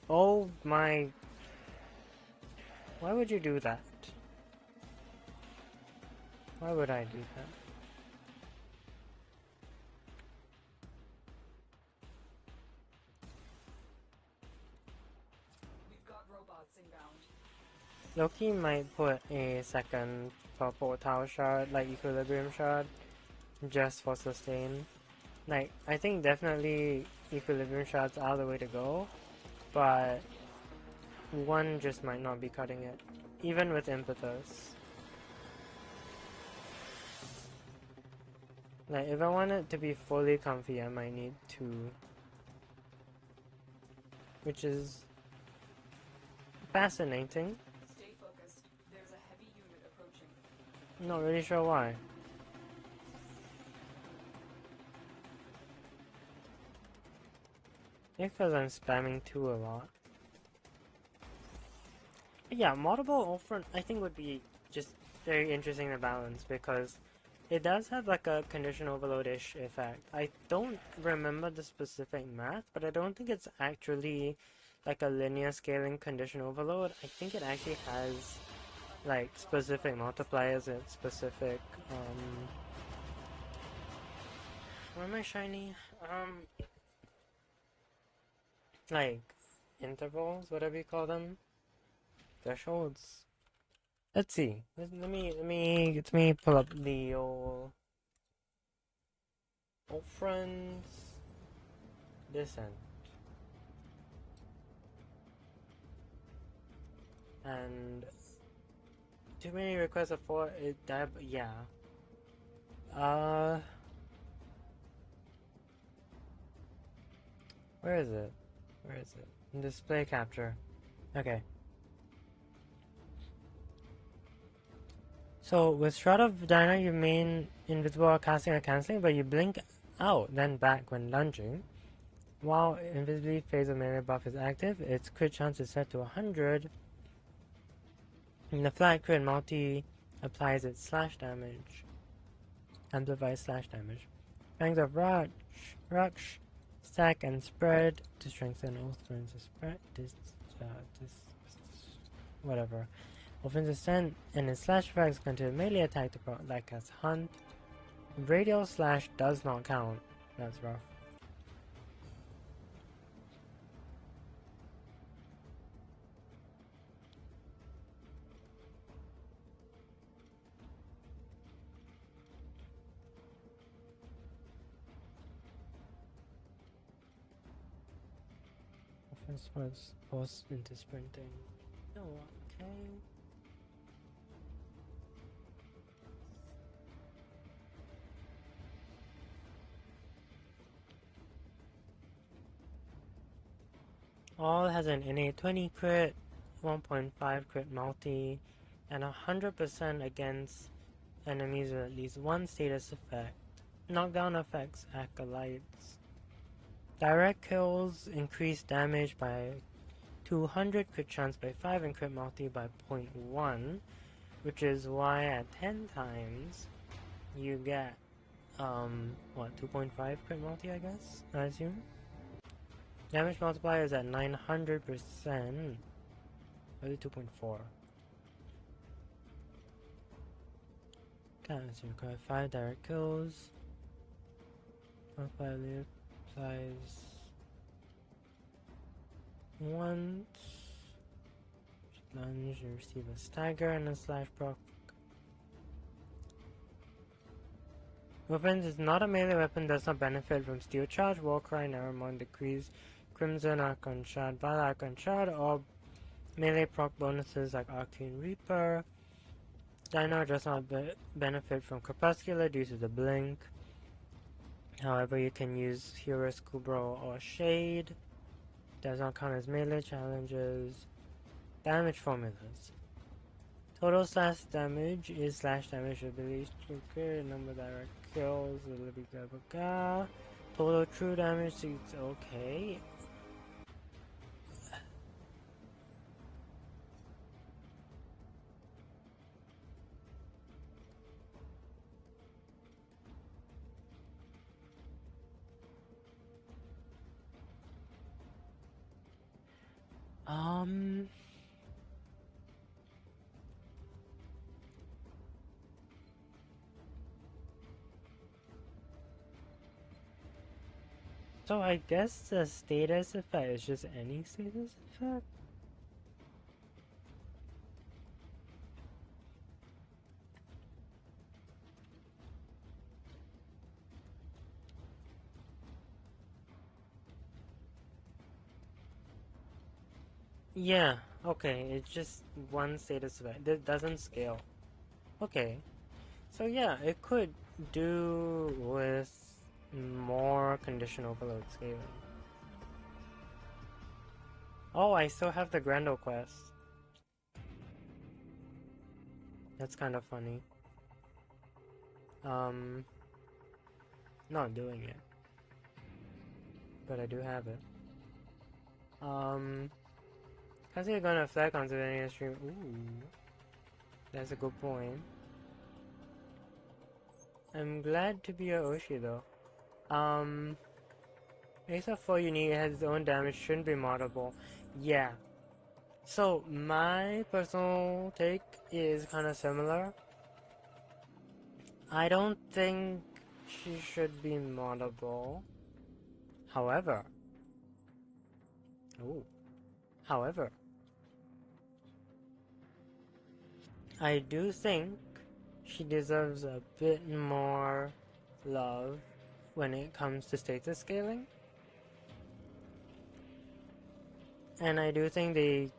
Oh my... Why would you do that? Why would I do that? We've got robots inbound. Loki might put a second purple tile shard, like equilibrium shard, just for sustain. Like, I think definitely equilibrium shots are the way to go, but one just might not be cutting it, even with impetus. Like, if I want it to be fully comfy, I might need two. Which is fascinating. Stay focused. There's a heavy unit approaching. Not really sure why. Because I'm spamming two a lot. But yeah, multiple Orb I think would be just very interesting to balance because it does have like a condition overload-ish effect. I don't remember the specific math, but I don't think it's actually like a linear scaling condition overload. I think it actually has like specific multipliers and specific where am I shiny? Like intervals, whatever you call them. Thresholds. Let's see. Let me pull up the old friends descent. And too many requests for it that yeah. Where is it? Where is it? Display capture. Okay. So with Shroud of Dino you remain invisible while casting or cancelling, but you blink out, then back when lunging. While invisibility phase of melee buff is active, its crit chance is set to 100. And the flat crit multi applies its slash damage. Amplifies slash damage. Fangs of Rush, stack and spread to strengthen all friends. Spread whatever. Offense Ascent and its slash effects continue melee attack to like as Hunt. Radial slash does not count. That's rough. Offense was forced into sprinting. No, okay. All has an innate 20 crit, 1.5 crit multi, and 100% against enemies with at least one status effect. Knockdown effects acolytes. Direct kills increase damage by 200, crit chance by 5, and crit multi by 0.1, which is why at 10 times you get, 2.5 crit multi, I guess, I assume? Damage multiplier is at 900%. Or is it 2.4? Okay, so require 5 direct kills. Multiplier applies once. Lunge, you receive a stagger and a slash proc. Weapons is not a melee weapon, does not benefit from Steel Charge, Warcry, Nevermore, Decrease, Crimson Archon Shard, Vile Archon Shard, or melee proc bonuses like Arcane Reaper. Dino does not benefit from Crepuscular due to the blink. However, you can use Heroes, Kubro, or Shade. Does not count as melee challenges. Damage formulas. Total slash damage is slash damage ability trigger, number of direct kills, total true damage is okay. So I guess the status effect is just any status effect? Yeah, okay, it's just one status event. It doesn't scale. Okay, so yeah, it could do with more condition overload scaling. Oh, I still have the Grendel quest. That's kind of funny. Not doing it, but I do have it. How's it gonna affect considering a stream? Ooh, that's a good point. I'm glad to be a Oshi though. Ace of 4 unique has its own damage, shouldn't be moddable. Yeah. So, my personal take is kind of similar. I don't think she should be moddable. However, ooh, however, I do think she deserves a bit more love when it comes to status scaling. And I do think they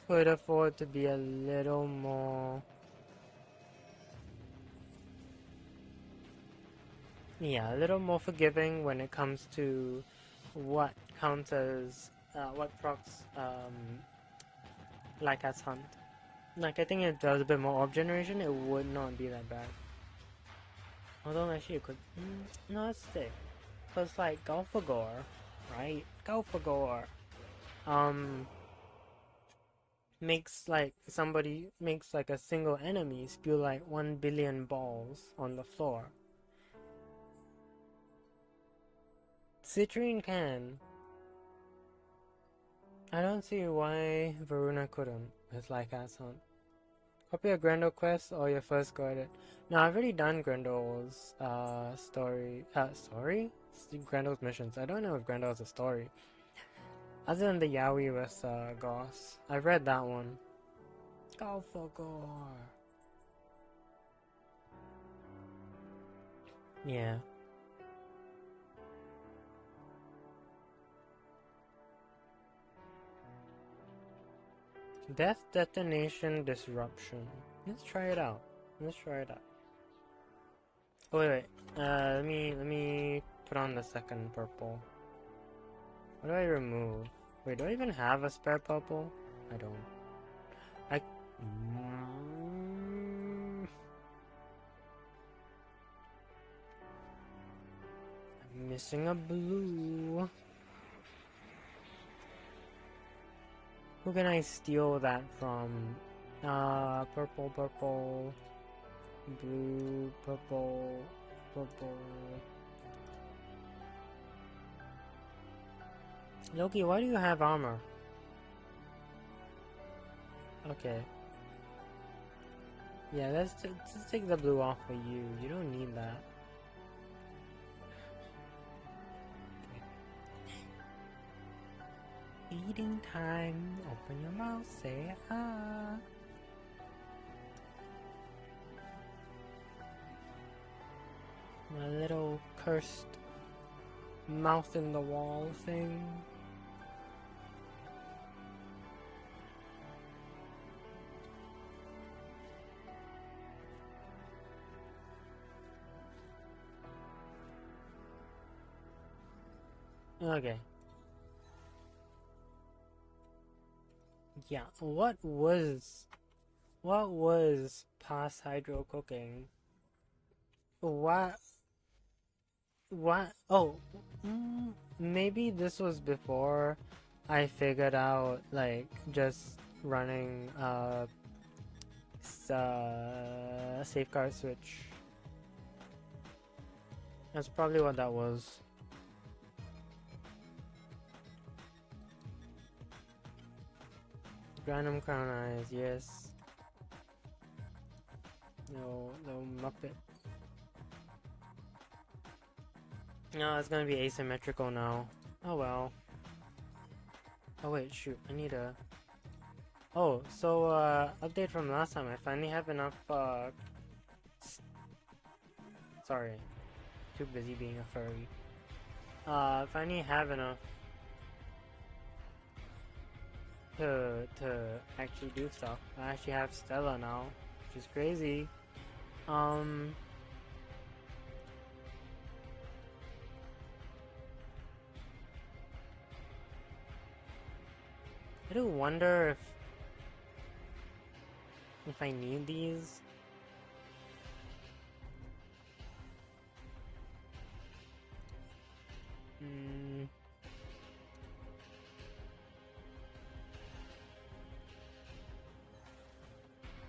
could afford to be a little more... Yeah, a little more forgiving when it comes to what counts as... what procs, like as hunt. Like, I think if there was a bit more orb generation, it would not be that bad. Although, actually, it could... no, it's stick. Cause, like, go for gore, right? Go for gore. Makes, like, somebody... Makes, like, a single enemy spew, like, 1 billion balls on the floor. Citrine can. I don't see why Varuna couldn't with like as hunt. Copy a Grendel quest or your first go at it. No, I've already done Grendel's story? Grendel's missions. I don't know if Grendel is a story. Other than the Yaoi with Goss. I've read that one. Go for gore. Yeah. Death Detonation Disruption. Let's try it out. Let's try it out. Oh wait. Let me put on the second purple. What do I remove? Wait, do I even have a spare purple? I don't. I... I'm missing a blue. Who can I steal that from? Purple, purple, blue, purple, purple. Loki, why do you have armor? Okay. Yeah, let's take the blue off for you. You don't need that. Eating time. Open your mouth. Say ah. My little cursed mouth in the wall thing. Okay. Yeah, what was past hydro cooking? What oh, maybe this was before I figured out like just running safeguard switch. That's probably what that was. Random crown eyes, yes. No, Muppet. No, it's gonna be asymmetrical now. Oh well. Oh wait, shoot, I need a... Oh, so update from last time, I finally have enough sorry. Too busy being a furry. Finally have enough to actually do stuff. I actually have Stella now, which is crazy. I do wonder if I need these.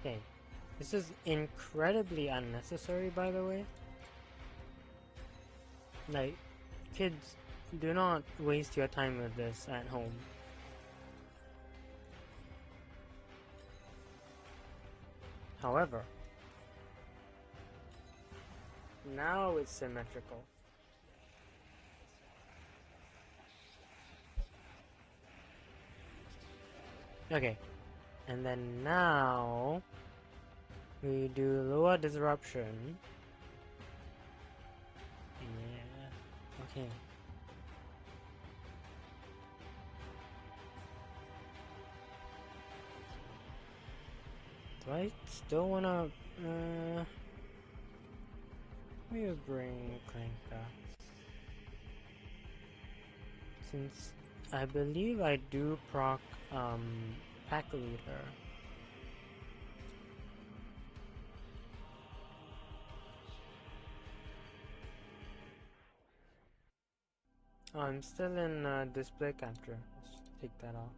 Okay, this is incredibly unnecessary, by the way. Like, kids, do not waste your time with this at home. However, now it's symmetrical. Okay, and then now we do lower disruption. Yeah, okay. Do I still wanna, we'll bring Clanker. Since I believe I do proc, Pack Leader. Oh, I'm still in, display capture. Let's take that off.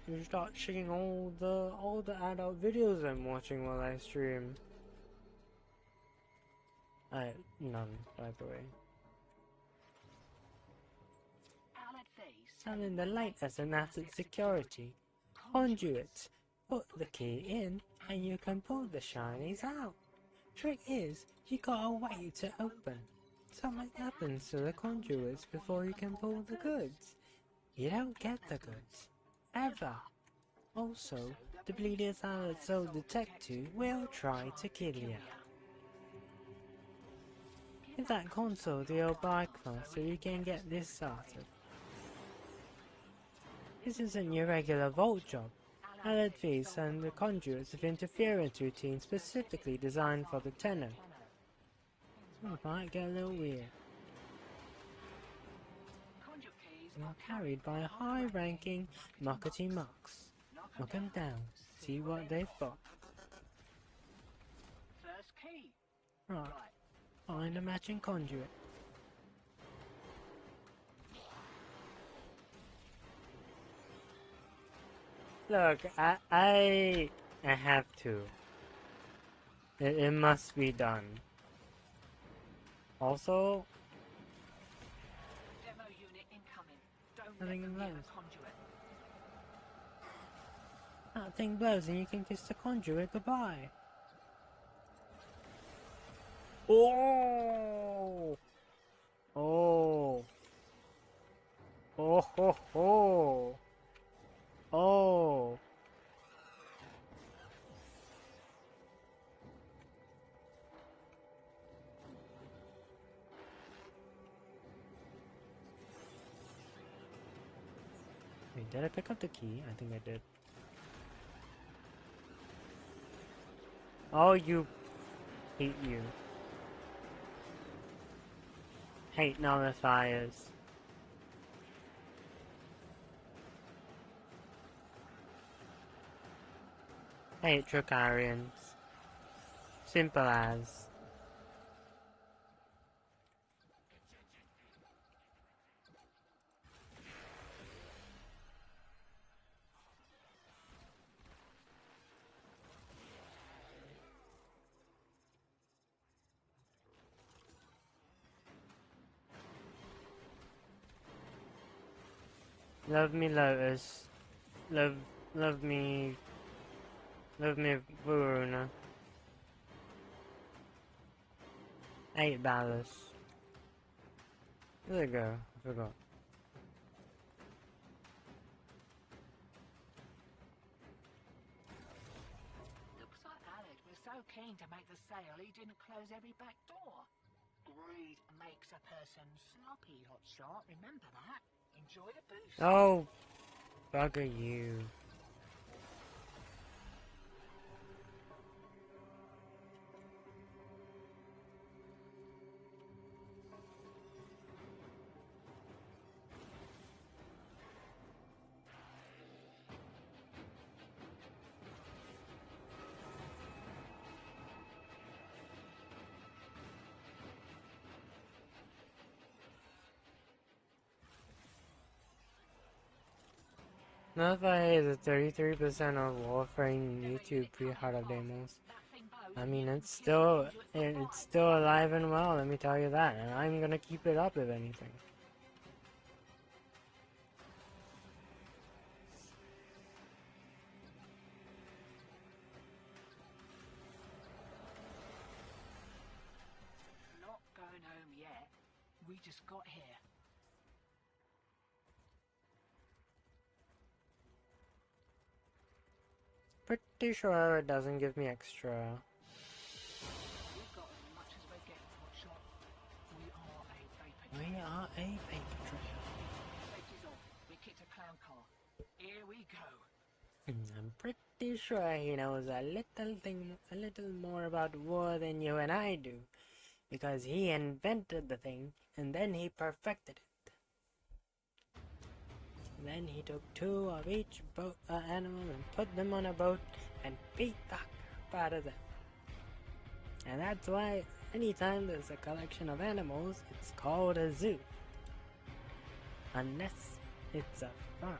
You start checking all the adult videos I'm watching while I stream. None, by the way. Selling the light as an asset security. Conduit. Put the key in, and you can pull the shinies out. Trick is, you gotta wait to open. Something happens to the conduits before you can pull the goods. You don't get the goods. Ever. Also, the bleeders I'll so detect to will try to kill you. Give that console the old bypass so you can get this started. This isn't your regular vault job. Allied Fees and the conduits of interference routine specifically designed for the tenant. It might get a little weird. They are carried by high-ranking muckety mucks. Knock them down, see what they've got. Right, find a matching conduit. Look, I have to. It must be done. Also, Demo unit incoming. Don't nothing let them blows. near the conduit. That thing blows and you can kiss the conduit goodbye. Oh! Oh! Oh ho ho! Oh! Wait, did I pick up the key? I think I did. Oh, you... hate you. Hate nullifiers. Hate Dracarians. Simple as. Love me, Lotus. Love me... Love me, Varuna. 8 Vallis. Where'd it go? I forgot. Looks like Alec was so keen to make the sale he didn't close every back door. Greed makes a person sloppy, hotshot. Remember that. Enjoy the boost. Oh, Bugger you. Notify is 33% of Warframe YouTube pre-harder demos. I mean, it's still alive and well, let me tell you that, and I'm gonna keep it up if anything. Not going home yet. We just got here. Pretty sure it doesn't give me extra. We've got as much as we're getting for a shot. We are a vapor We trail. are a vapor trail. Safety's off. We kicked a clown car. Here we go. I'm pretty sure he knows a little more about war than you and I do, because he invented the thing and then he perfected it. Then he took 2 of each animal and put them on a boat and beat the crap out of them. And that's why anytime there's a collection of animals, it's called a zoo. Unless it's a farm.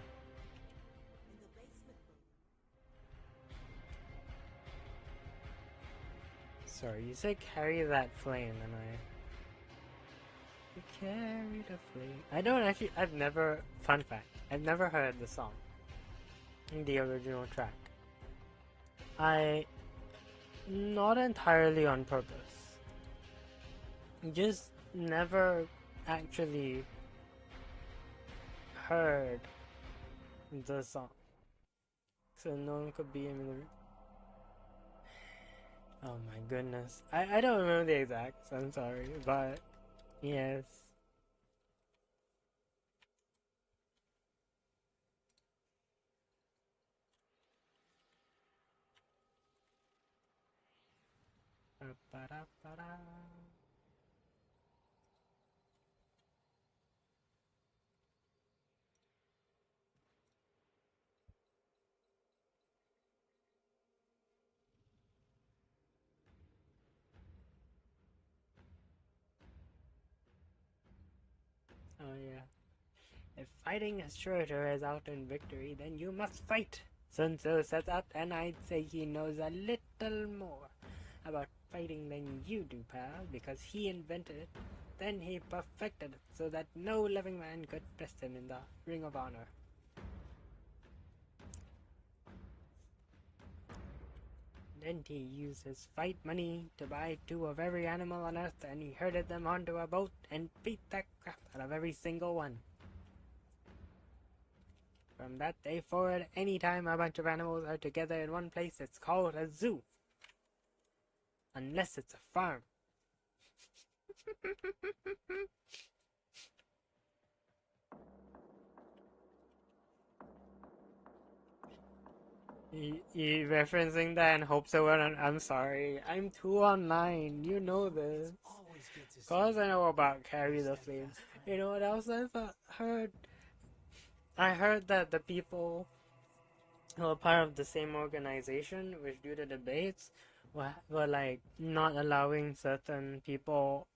Sorry, you said carry that flame, and you carry the flame. Fun fact, I've never heard the song. The original track. Not entirely on purpose. Just never actually heard the song. So no one could be in the... Oh my goodness. I don't remember the exacts, I'm sorry, but yes. Ba-da-ba-da. Oh yeah. If fighting is sure to result in victory, then you must fight. Sun Tzu sets out, and I'd say he knows a little more about fighting than you do, pal, because he invented it. Then he perfected it so that no living man could test him in the Ring of Honor. Then he used his fight money to buy 2 of every animal on Earth, and he herded them onto a boat and beat the crap out of every single one. From that day forward, anytime a bunch of animals are together in one place, it's called a zoo. Unless it's a farm. You referencing that and hope so? I'm sorry. I'm too online. You know this. Cause I know about Carry the Flame. You know what else heard? I heard that the people who are part of the same organization, which due to debates, were like not allowing certain people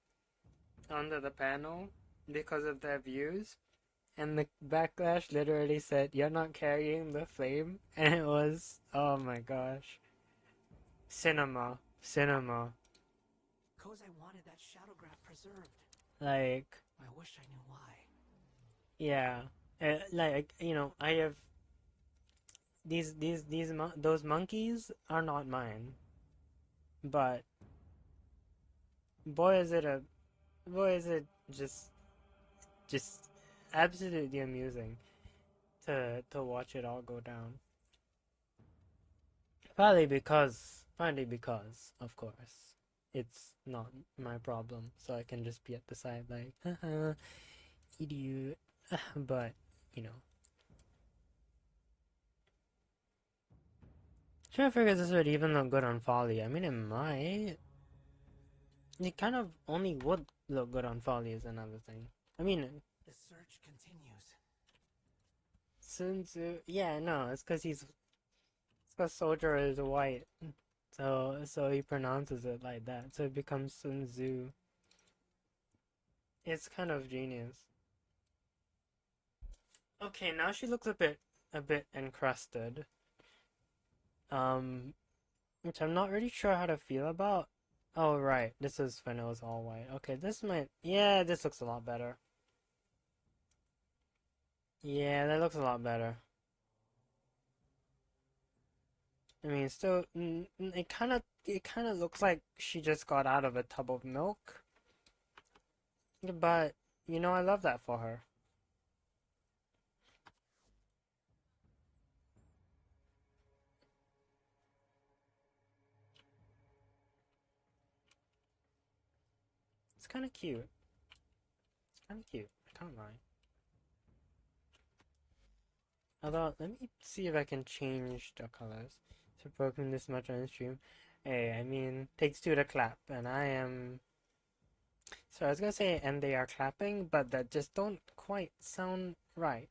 onto the panel because of their views. And the backlash literally said, "You're not carrying the flame," and it was, oh my gosh, cinema. Cause I wanted that shadow graph preserved. Like, I wish I knew why. yeah, like I have those monkeys are not mine, but boy is it just absolutely amusing to watch it all go down. Partly because, of course, it's not my problem, so I can just be at the side like, haha, idiot. But, Trying to figure if this would even look good on Folly. I mean, it might. It kind of only would look good on Folly is another thing. I mean, The search continues. Sun Tzu. Yeah, no, it's because Soldier is white, so he pronounces it like that. So it becomes Sun Tzu. It's kind of genius. Okay, now she looks a bit encrusted. Which I'm not really sure how to feel about. Oh right, this is when it was all white. Okay, this might. Yeah, this looks a lot better. Yeah, that looks a lot better. I mean, still, it kind of looks like she just got out of a tub of milk. But you know, I love that for her. It's kind of cute. It's kind of cute. I can't lie. Although, let me see if I can change the colors. So broken this much on the stream. Hey, I mean, takes two to clap, and I am. So I was gonna say, and they are clapping, but that just don't quite sound right.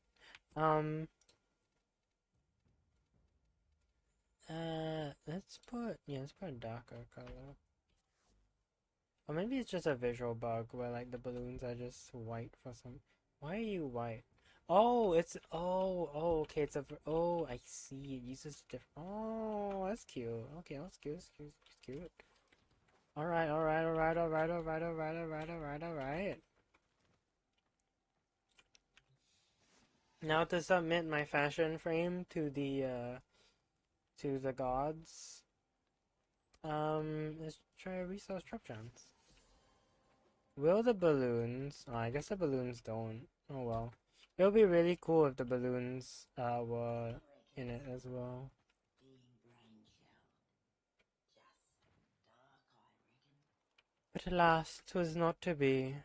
let's put a darker color. Or maybe it's just a visual bug where like the balloons are just white for some. Why are you white? Oh, okay, oh, I see. It uses different. Oh, that's cute. Okay, that's cute. That's cute. That's cute. All right, all right, all right, all right, all right, all right, all right, all right, all right. Now to submit my fashion frame to the gods. Let's try resource trap chance. Will the balloons? Oh, I guess the balloons don't. Oh well. It would be really cool if the balloons were in it as well. But alas, 'twas not to be.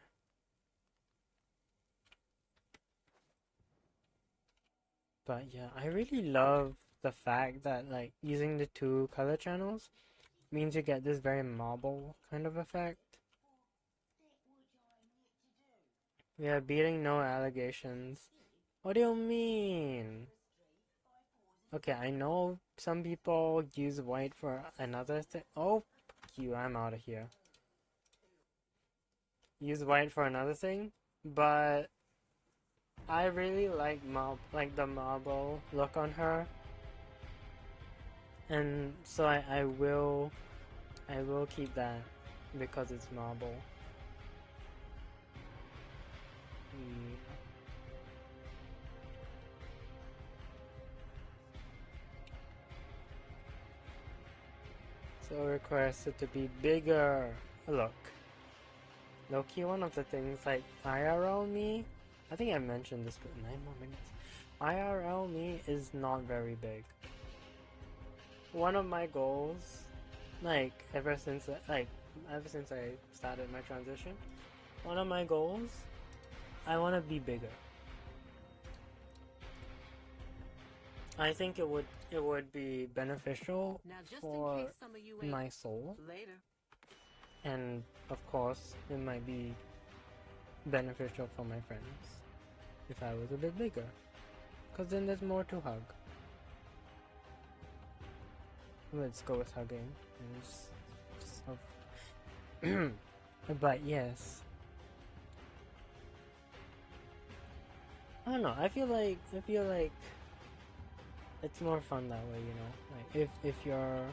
But yeah, I really love the fact that like using the two color channels means you get this very marble kind of effect. We are beating no allegations. What do you mean? Okay, I know some people use white for another thing. Oh, you, I'm out of here. Use white for another thing, but I really like the marble look on her, and so I will keep that because it's marble. Yeah. So request it to be bigger. Look. Low-key, one of the things like IRL me, I think I mentioned this, but 9 more minutes. IRL me is not very big. One of my goals, like ever since I started my transition, one of my goals, I want to be bigger. I think it would be beneficial for my soul. Later. And of course, it might be beneficial for my friends if I was a bit bigger, because then there's more to hug. Let's go with hugging. But yes, I don't know. I feel like it's more fun that way, you know. Like if you're,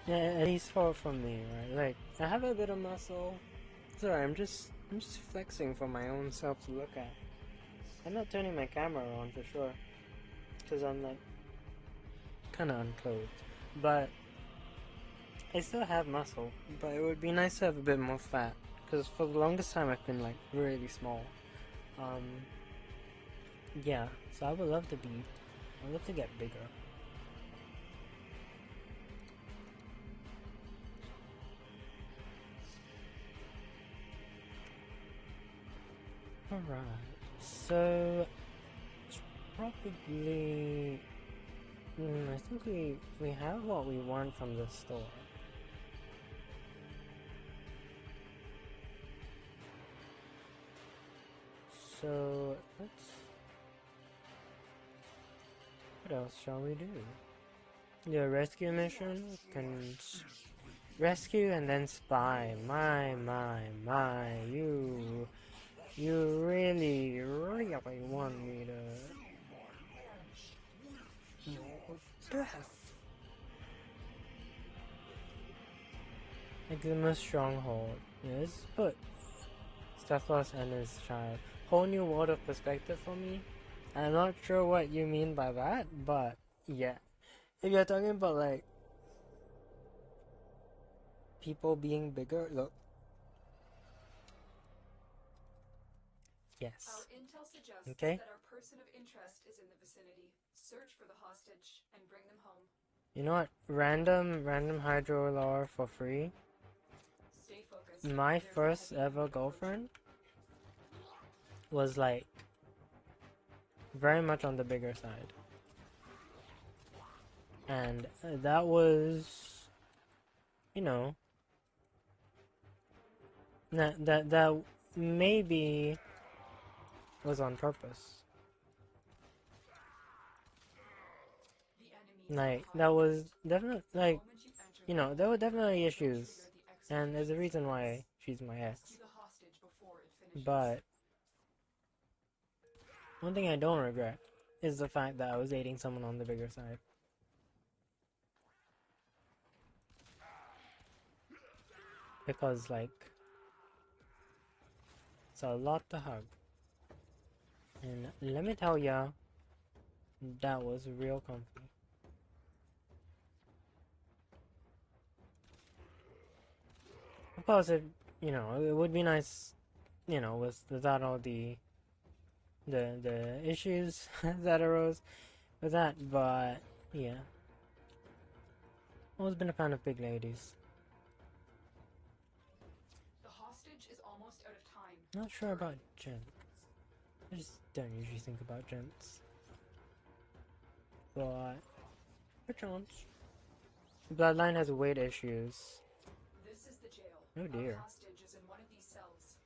yeah, at least for me, right? Like I have a bit of muscle. Sorry, I'm just flexing for my own self to look at. I'm not turning my camera on for sure, because I'm like kind of unclothed, but I still have muscle. But it would be nice to have a bit more fat, because for the longest time I've been like really small. Yeah, so I'd love to get bigger. Alright, so it's probably I think we have what we want from the store. So what else shall we do? The rescue mission can rescue and then spy. My, you really want me to death. Like the most stronghold. Yes, but Stephalos and his child. Whole new world of perspective for me. I'm not sure what you mean by that, but yeah. If you're talking about like people being bigger, look. Yes. Our intel suggests Okay. that our person of interest is in the vicinity. Search for the hostage and bring them home. You know what? Random hydro lore for free. Stay focused. My There's a first heavy ever enemy girlfriend was like very much on the bigger side. And that was, you know, that maybe was on purpose. The enemy Like that was definitely like, you know, there were definitely issues, and there's a reason why she's my ex. rescue the hostage before it finishes. But one thing I don't regret is the fact that I was dating someone on the bigger side. Because, like, it's a lot to hug. And let me tell ya, that was real comfy. Of course, it, you know, it would be nice, you know, without all the issues that arose with that, but yeah. Always been a fan of big ladies. The hostage is almost out of time. Not sure about gents. I just don't usually think about gents. But perchance. Bloodline has weight issues. This is the jail. Oh dear. Our hostage is in one of these cells.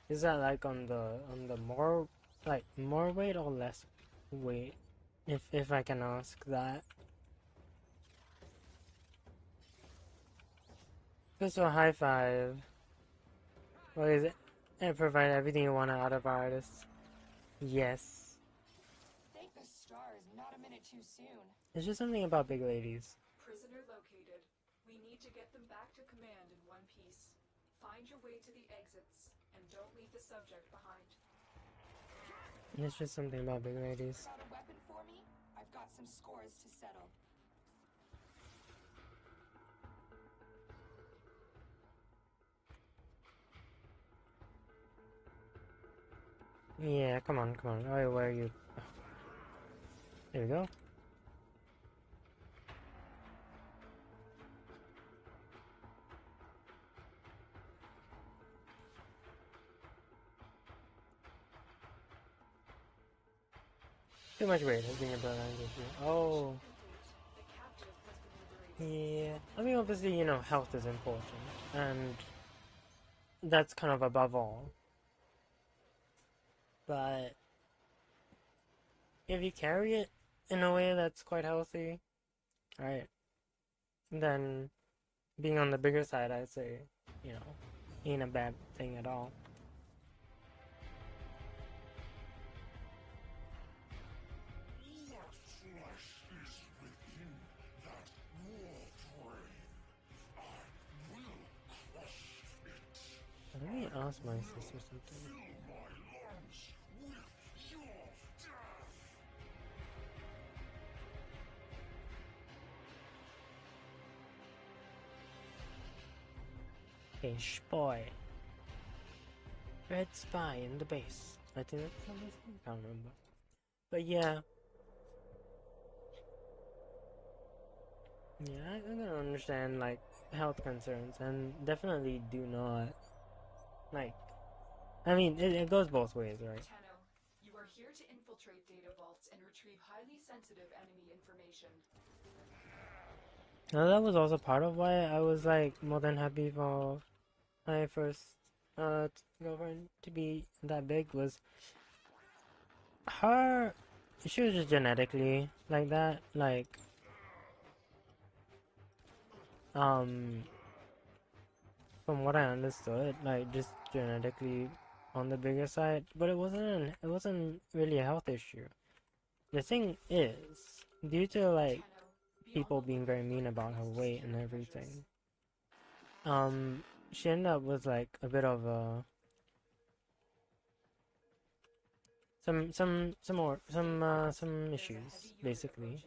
Is that like on the more more weight or less weight? If I can ask that. Just a high five. What is it? And provide everything you want out of artists. Yes. Thank the stars, not a minute too soon. It's just something about big ladies. Prisoner located. We need to get them back to command in one piece. Find your way to the exits, and don't leave the subject behind. It's just something about big ladies. Got a weapon for me? I've got some scores to settle. Yeah, come on. Oh, where are you? Oh. There we go. Too much weight has been a bloodline issue. Oh. The captive has been liberated. Yeah. I mean, obviously, you know, health is important. And that's kind of above all. But if you carry it in a way that's quite healthy, right, then being on the bigger side, I'd say, you know, ain't a bad thing at all. What flesh is within that Warframe? I will crush it. Let me ask my sister something. Fill my lungs with your death. A spy. Red spy in the base. I think that's what I can't remember. But yeah. Yeah, I can understand, like, health concerns, and definitely do not, like, I mean, it goes both ways, right? Tenno, you are here to infiltrate infiltrate data vaults and retrieve highly sensitive enemy information. Now that was also part of why I was like more than happy for my first girlfriend to be that big was her. She was just genetically like that, like from what I understood, like just genetically on the bigger side, but it wasn't really a health issue. The thing is, due to like people being very mean about her weight and everything, she ended up with like a bit of some issues basically,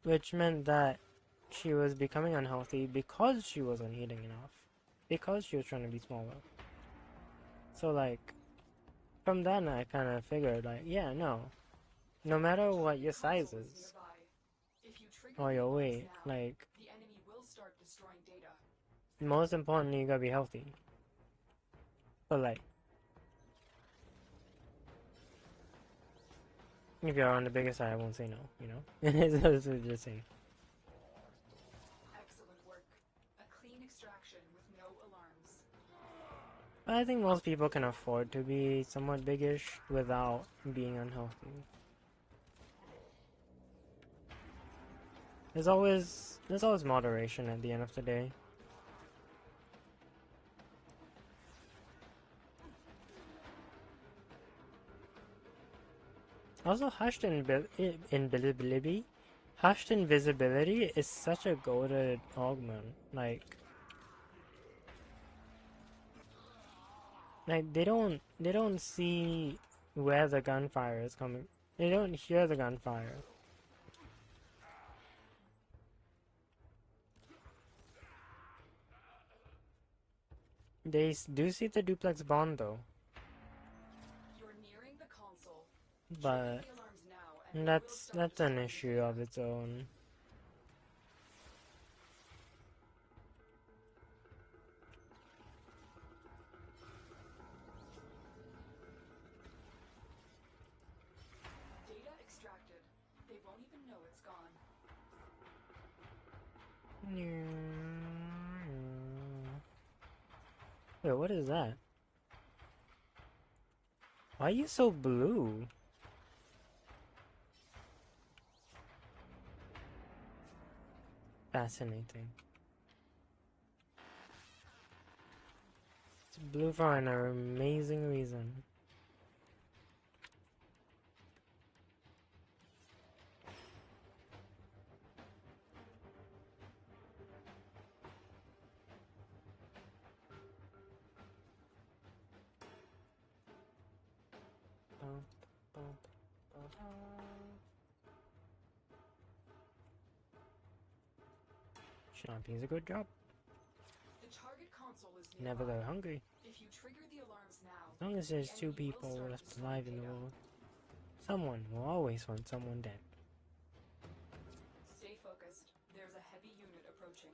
which meant that she was becoming unhealthy because she wasn't eating enough, because she was trying to be smaller. So like from then I kind of figured like, yeah, no matter what your size is or your weight, like The enemy will start destroying data. most importantly you gotta be healthy. But like if you're on the bigger side, I won't say no, you know? It's just saying. Excellent work. A clean extraction with no alarms. I think most people can afford to be somewhat biggish without being unhealthy. There's always moderation at the end of the day. Also, hushed invisibility is such a goated augment. Like they don't see where the gunfire is coming. They don't hear the gunfire. They do see the duplex bomb though, You're nearing the console. but The alarms now and it will start that's an destroying issue data. of its own. Data extracted. They won't even know it's gone. Wait, what is that? Why are you so blue? Fascinating. It's blue for an amazing reason. Shopping is a good job. The target console is Never nearby. go hungry. If you trigger the alarms now, As long as there's the two enemy will people start left destroying alive in the data. world, someone will always want someone dead. Stay focused. There's a heavy unit approaching.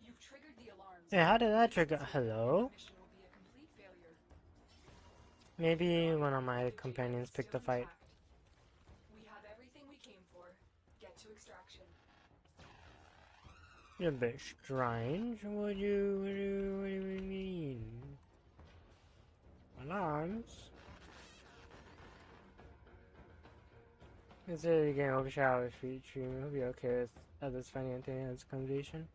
You've triggered the alarms. Hey, how did that trigger? Hello? Mission will be a complete failure. Maybe one of my companions picked the fight. We have everything we came for. Get to extraction. You're a bit strange. What do you mean? Alarms? Consider getting overshadowed with free stream. Hope you're okay with others finding entertainment as a conversation.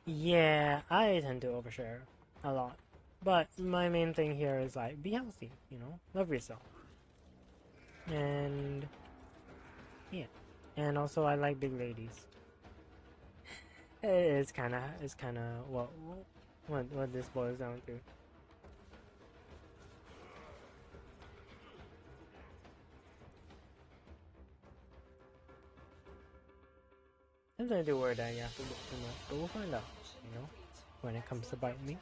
Yeah, I tend to overshare a lot. But my main thing here is like, be healthy, you know? Love yourself. And yeah. And also I like big ladies. It's kinda what this boils down to. Sometimes I do worry that you have to look too much, but we'll find out, you know? when it comes to bite me.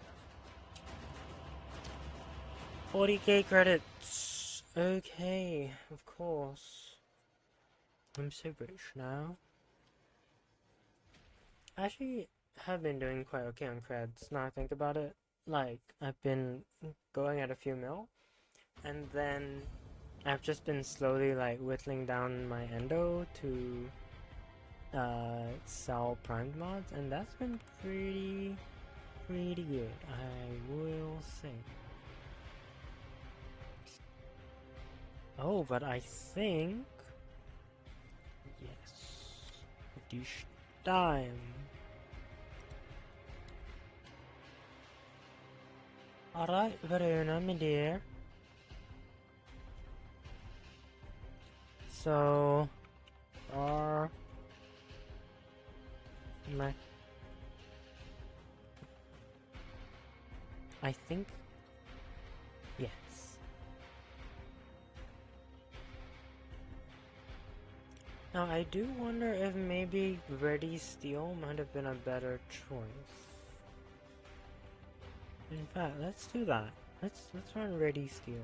40k credits! Okay, of course. I'm so rich now. I actually have been doing quite okay on creds, now I think about it. Like, I've been going at a few mil, and then I've just been slowly like whittling down my endo to sell primed mods, and that's been pretty good, I will say. Oh, but I think yes, this time. Alright, Verona, my dear. So, I think, yes. Now, I do wonder if maybe Ready Steel might have been a better choice. In fact, let's do that. Let's run Ready Steel.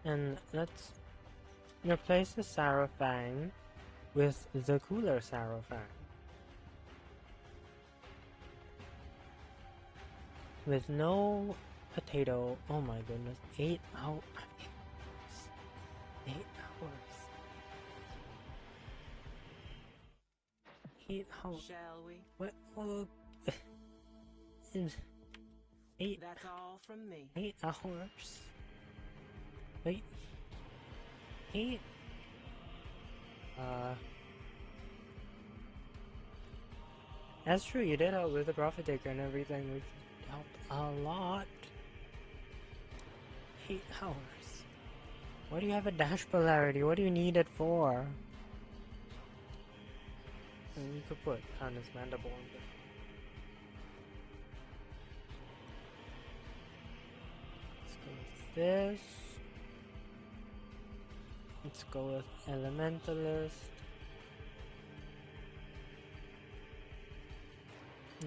And let's replace the Sarafang with the cooler Sarafang. With no potato. Oh my goodness. 8 hours. 8 hours. 8 hours. Shall we? What? Oh, 8. That's all from me. 8 hours. Wait. 8. That's true. You did help with the profit taker and everything, which helped a lot. 8 hours. Why do you have a dash polarity? What do you need it for? And you could put Hannah's mandible in there. Let's go with this. Let's go with Elementalist.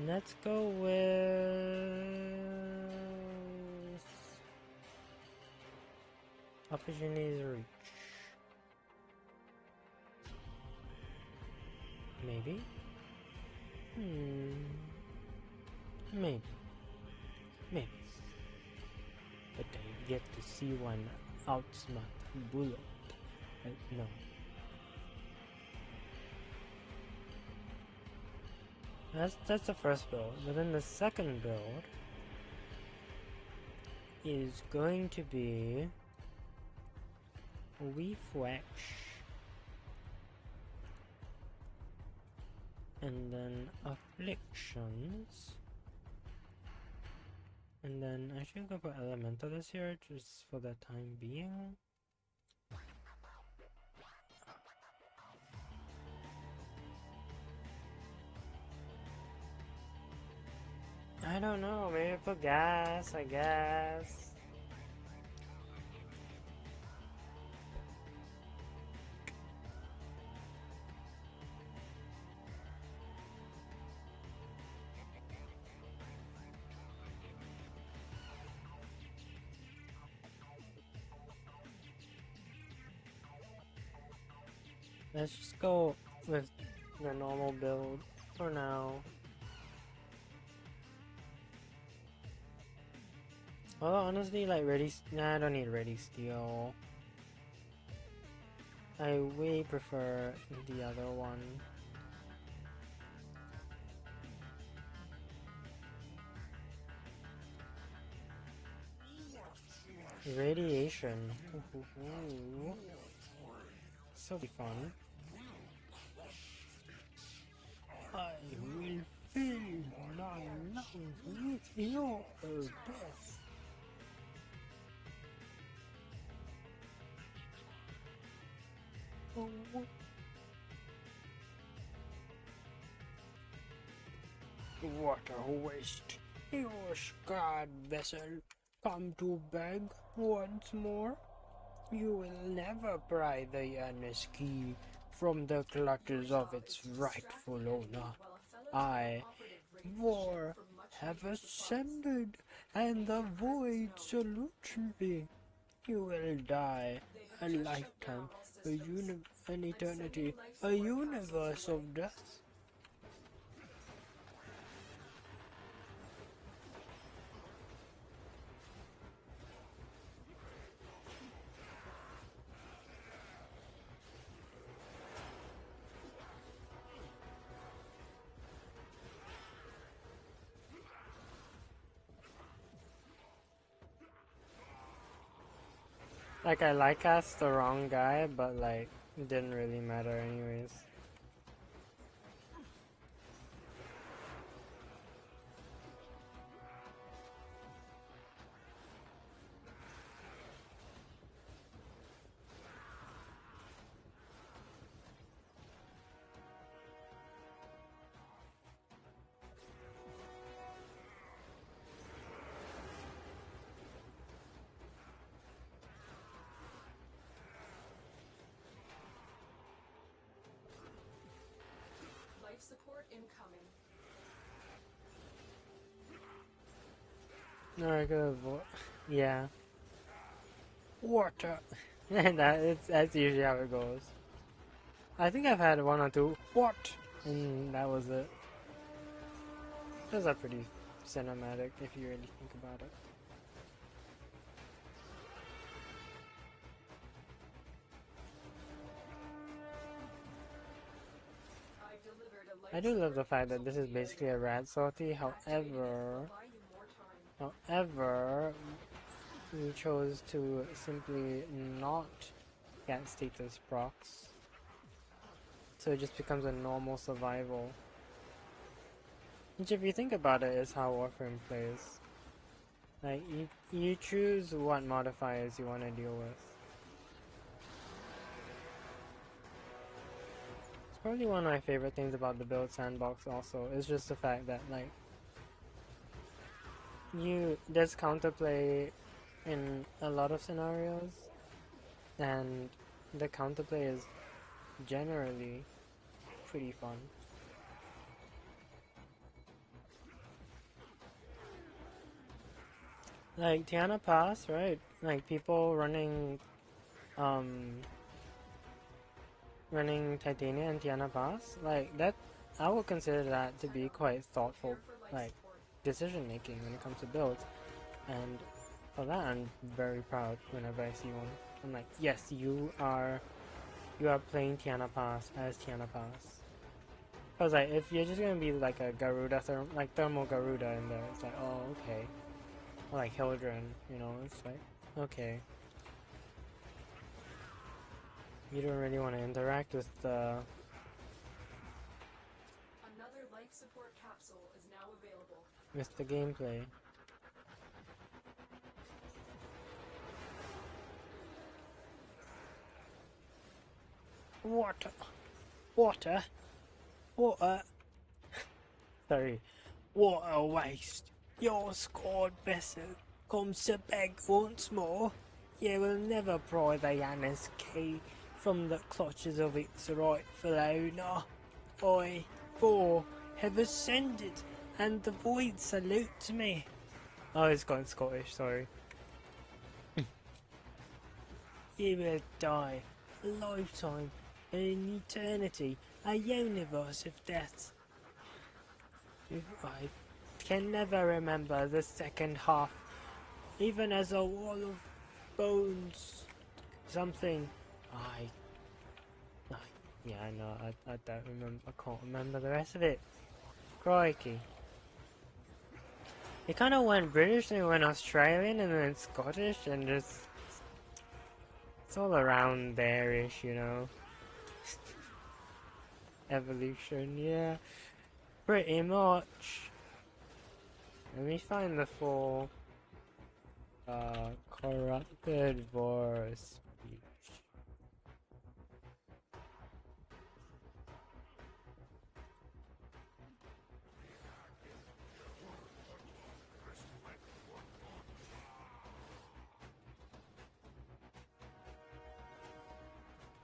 Let's go with Opportunities Reach. Maybe? Maybe. Maybe. But I get to see one outsmart bullet. No. That's the first build. But then the second build is going to be Refresh. And then Afflictions. And then I should go put Elementalist here just for the time being. I don't know, maybe put gas, I guess. Let's just go with the normal build for now. Well, honestly, like nah, I don't need Ready Steel. I way prefer the other one. Radiation. Ooh. So be fun. I will fill my lungs with your death. Oh. What a waste. Your scarred vessel come to beg once more. You will never pry the Yanis key from the clutches of its rightful owner. I, War, have ascended, and the void salutes me. You will die a lifetime, an eternity, a universe of death. Like, I cast the wrong guy, but like, it didn't really matter anyways. Life support incoming. Alright, good. Yeah. Water. That's usually how it goes. I think I've had one or two. What? And that was it. Those are pretty cinematic if you really think about it. I do love the fact that this is basically a rat sortie, however, we chose to simply not get status procs. So it just becomes a normal survival. Which, if you think about it, is how Warframe plays. Like, you choose what modifiers you want to deal with. It's probably one of my favorite things about the build sandbox also, is just the fact that, like, there's counterplay in a lot of scenarios, and the counterplay is generally pretty fun. Like Tiana Pass, right? Like people running Titania and Tiana Pass, like that, I would consider that to be quite thoughtful, like, decision making when it comes to builds, and for that I'm very proud whenever I see one. I'm like, yes, you are playing Tiana Pass as Tiana Pass. Cause like, if you're just gonna be like a Garuda, thermal Garuda in there, it's like, oh, okay. Or like Hildren, you know, it's like, okay. You don't really want to interact with the... Another life support capsule is now available. with the gameplay. Water. Water. Water. Sorry. Water waste. Your squad vessel comes to beg once more. You will never pry the Yanis key from the clutches of its rightful owner. I, for, have ascended, and the void salutes me. Oh, it's gone Scottish, sorry. You will die, a lifetime, an eternity, a universe of death. If I can never remember the second half, even as a wall of bones, something. Yeah, I know. I don't remember. I can't remember the rest of it. Crikey! It kind of went British, and it went Australian, and then Scottish, and just it's all around there-ish, you know. Evolution, yeah, pretty much. Let me find the full corrupted war speech.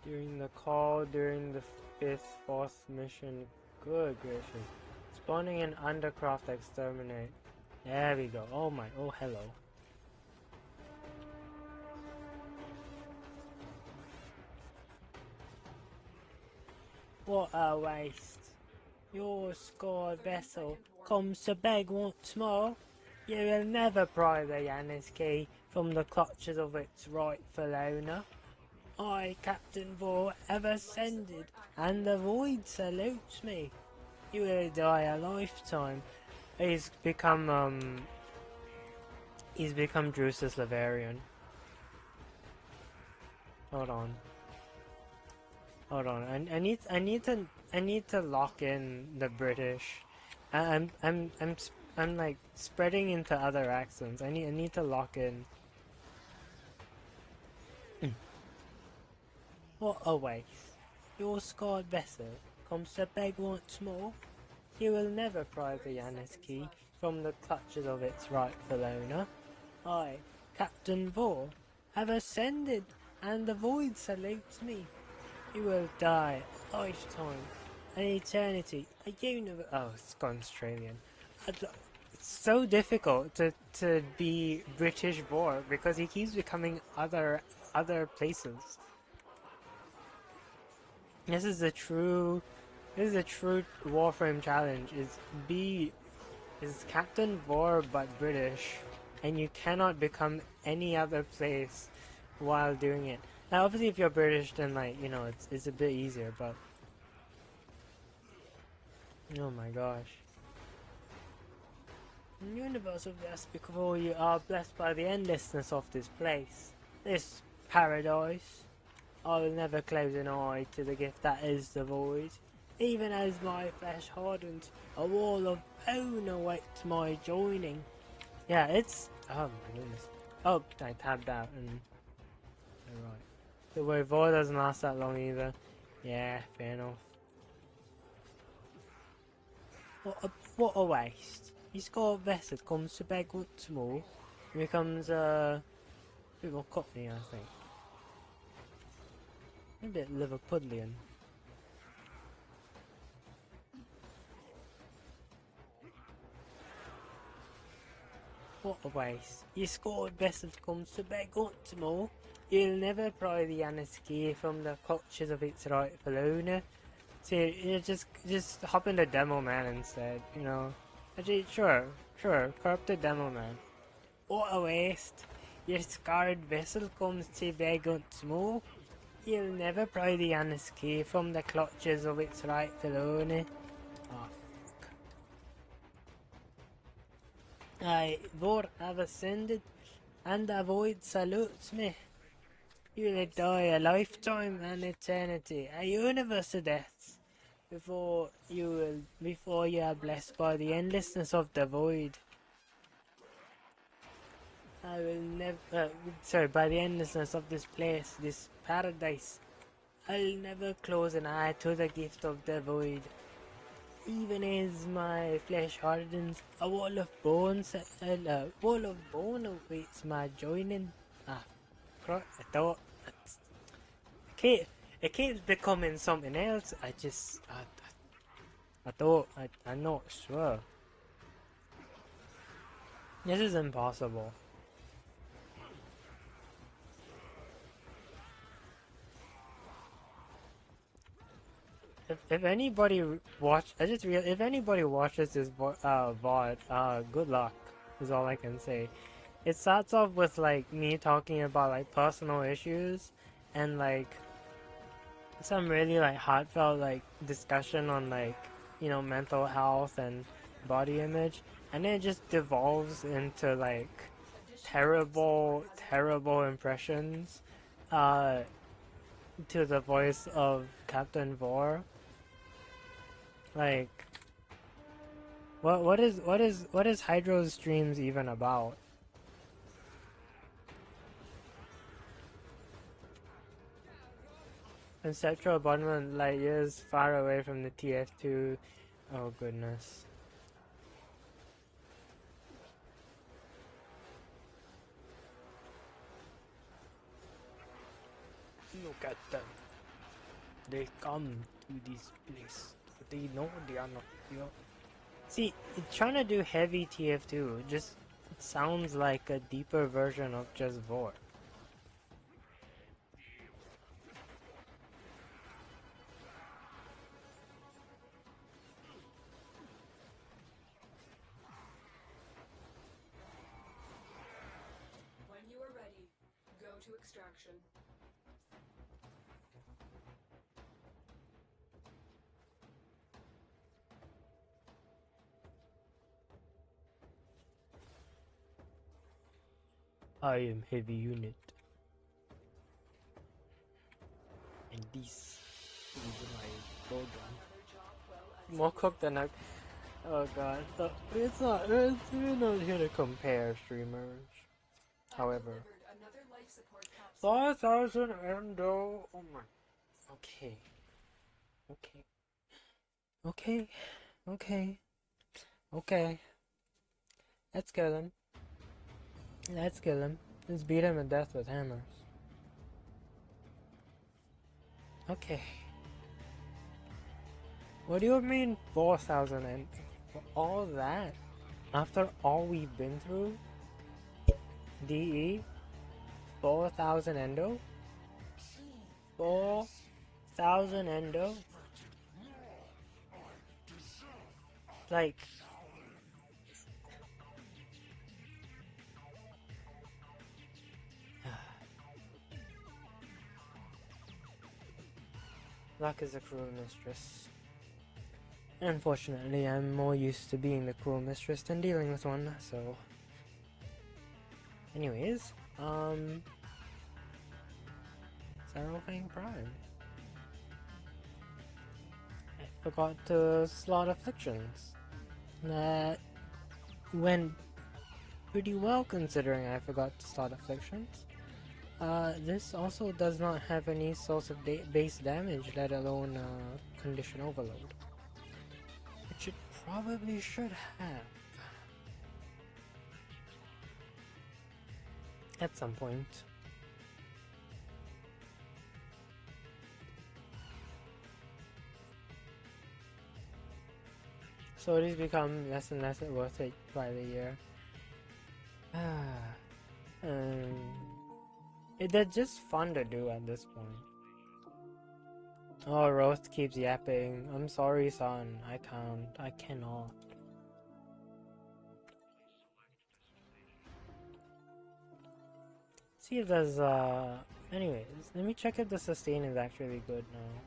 During the call, during the 5th, 4th mission. Good gracious. Spawning an undercraft exterminate. There we go. Oh my, oh hello. What a waste. Your scored vessel comes to beg once more. You will never pry the Yanis key from the clutches of its rightful owner. I, Captain Vor, have ascended, and the void salutes me. You will die a lifetime. He's become Drusus Lavarian. Hold on. I need to lock in the British. I'm like spreading into other accents. I need to lock in. What a waste. Your scarred vessel comes to beg once more. You will never pry the Yanis key from the clutches of its rightful owner. I, Captain Vor, have ascended, and the void salutes me. You will die a lifetime, an eternity, a universe. Oh, it's gone Australian. It's so difficult to be British Vor because he keeps becoming other places. This is a true Warframe challenge. Is Captain Vor but British, and you cannot become any other place while doing it. Now, obviously, if you're British, then like it's a bit easier. But oh my gosh, universal blessed because you are blessed by the endlessness of this place, this paradise. I will never close an eye to the gift that is the void. Even as my flesh hardens, a wall of bone awaits my joining. Yeah, it's... oh my goodness. Oh, I tabbed out and... alright. The way void doesn't last that long either. Yeah, fair enough. What a waste. Your scarred vessel comes to beg once more. It becomes a bit more cockney, I think. A bit Liverpudlian. What a waste. Your scored vessel comes to beg once more. You'll never pry the Anaski from the clutches of its rightful owner. So you just hop in the demo man instead, you know. Actually, sure, corrupted demo man. What a waste. Your scarred vessel comes to beg once more. You'll never pry the Anaski from the clutches of its rightful owner. Oh, I, Vor, have ascended, and the void salutes me. You will die a lifetime, an eternity, a universe of deaths, before you are blessed by the endlessness of the void. I will never, by the endlessness of this place, this paradise. I'll never close an eye to the gift of the void. Even as my flesh hardens, a wall of bone awaits my joining. I thought it keeps becoming something else. I'm not sure. This is impossible. If anybody if anybody watches this VOD, good luck is all I can say. It starts off with like me talking about like personal issues and like some really like heartfelt like discussion on like mental health and body image, and then it just devolves into like terrible impressions to the voice of Captain Vor. Like, what is Hydro's streams even about? Conceptual abandonment light years far away from the TF2. Oh goodness. Look at them. they come to this place, but they know they are not here. See, it's trying to do heavy TF2, just it sounds like a deeper version of just Vor. When you are ready, go to extraction. I am heavy unit. And this is my program. Another job well More cooked than I. Oh god. We're not here to compare streamers. However. Another life support capsule. 4,000 endo. Oh my. Okay. Okay. Okay. Okay. Okay. Let's kill him. Let's kill him. Let's beat him to death with hammers. Okay. What do you mean 4,000 and for all that? After all we've been through? DE? 4,000 endo? 4,000 endo? Like... Luck is a cruel mistress. Unfortunately, I'm more used to being the cruel mistress than dealing with one, so... Anyways, Sarrowfang Prime. I forgot to slot afflictions. That went pretty well considering I forgot to slot afflictions. This also does not have any source of base damage, let alone condition overload. Which it probably should have. At some point. So it has become less and less worth it by the year. They're just fun to do at this point. Oh, Roast keeps yapping. I'm sorry, son. I can't. I cannot. See if there's, anyways, let me check if the sustain is actually good now.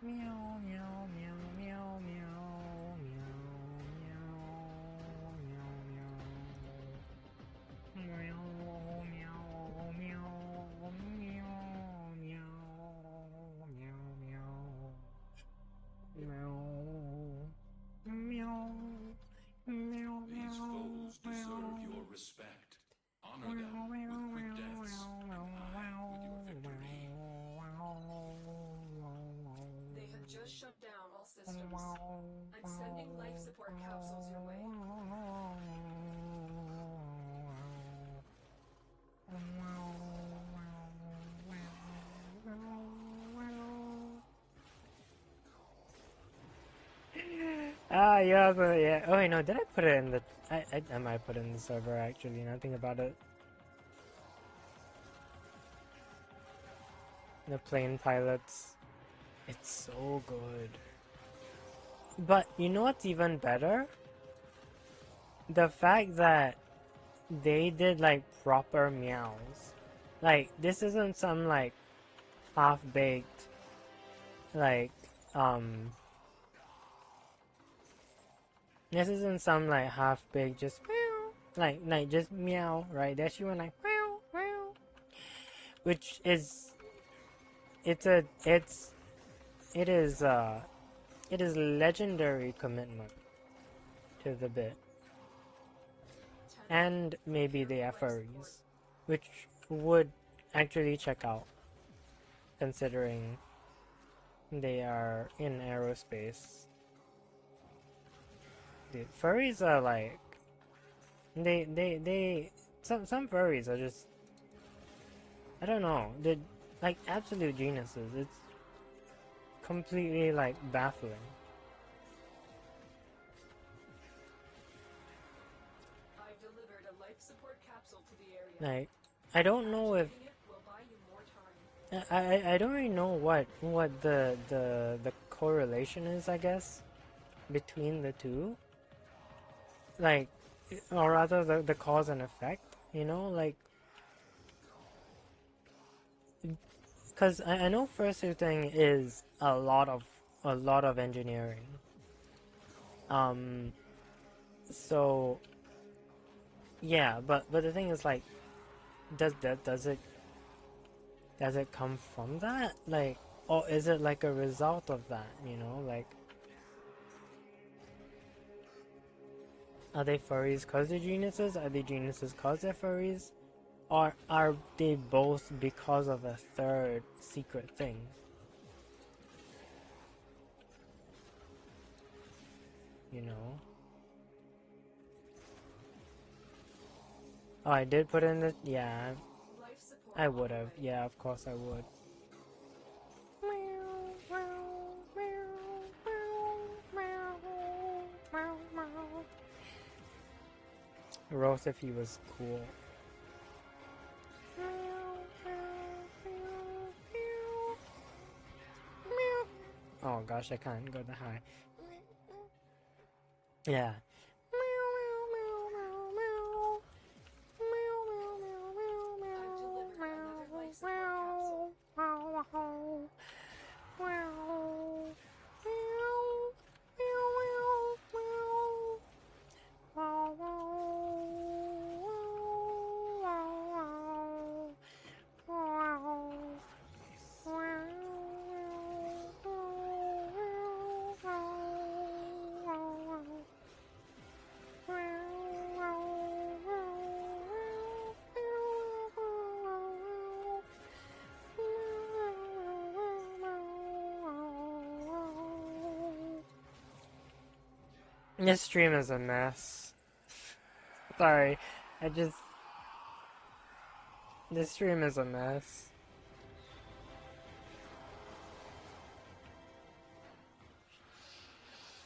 Meow, meow, meow, meow, meow, meow, meow, meow, meow, meow, meow, These foes deserve your respect. Honor them with quick deaths, and I with your victory. They have just shut down all systems. I'm sending life support capsules your way. Yeah, but yeah. Oh wait, no, did I put it in the... I might put it in the server, actually, now think about it. The plane pilots. It's so good. But you know what's even better? The fact that they did like proper meows. Like, this isn't some like half-baked like this isn't some like half-baked just meow, like just meow, right? That she went like meow meow, which is it is legendary commitment to the bit. And maybe the furries, which would actually check out, considering they are in aerospace. Dude, furries are like some furries are just, I don't know. like absolute geniuses. It's completely like baffling. I've delivered a life support capsule to the area. Like, I don't know if Activating it will buy you more time. I don't really know what the correlation is, I guess, between the two. Like, or rather the cause and effect, you know, like, because I know fursuiting is a lot of engineering. So yeah, but the thing is, like, does it come from that, like, or is it like a result of that, you know, like, are they furries cause they're geniuses, are they geniuses cause they're furries, or are they both because of a third secret thing? You know? Oh, I did put in the... Yeah, Life support I would on the have. way. Yeah, of course I would. Roast if he was cool. Oh gosh, I can't go that high. Yeah. I've delivered another life support capsule. This stream is a mess. Sorry, this stream is a mess.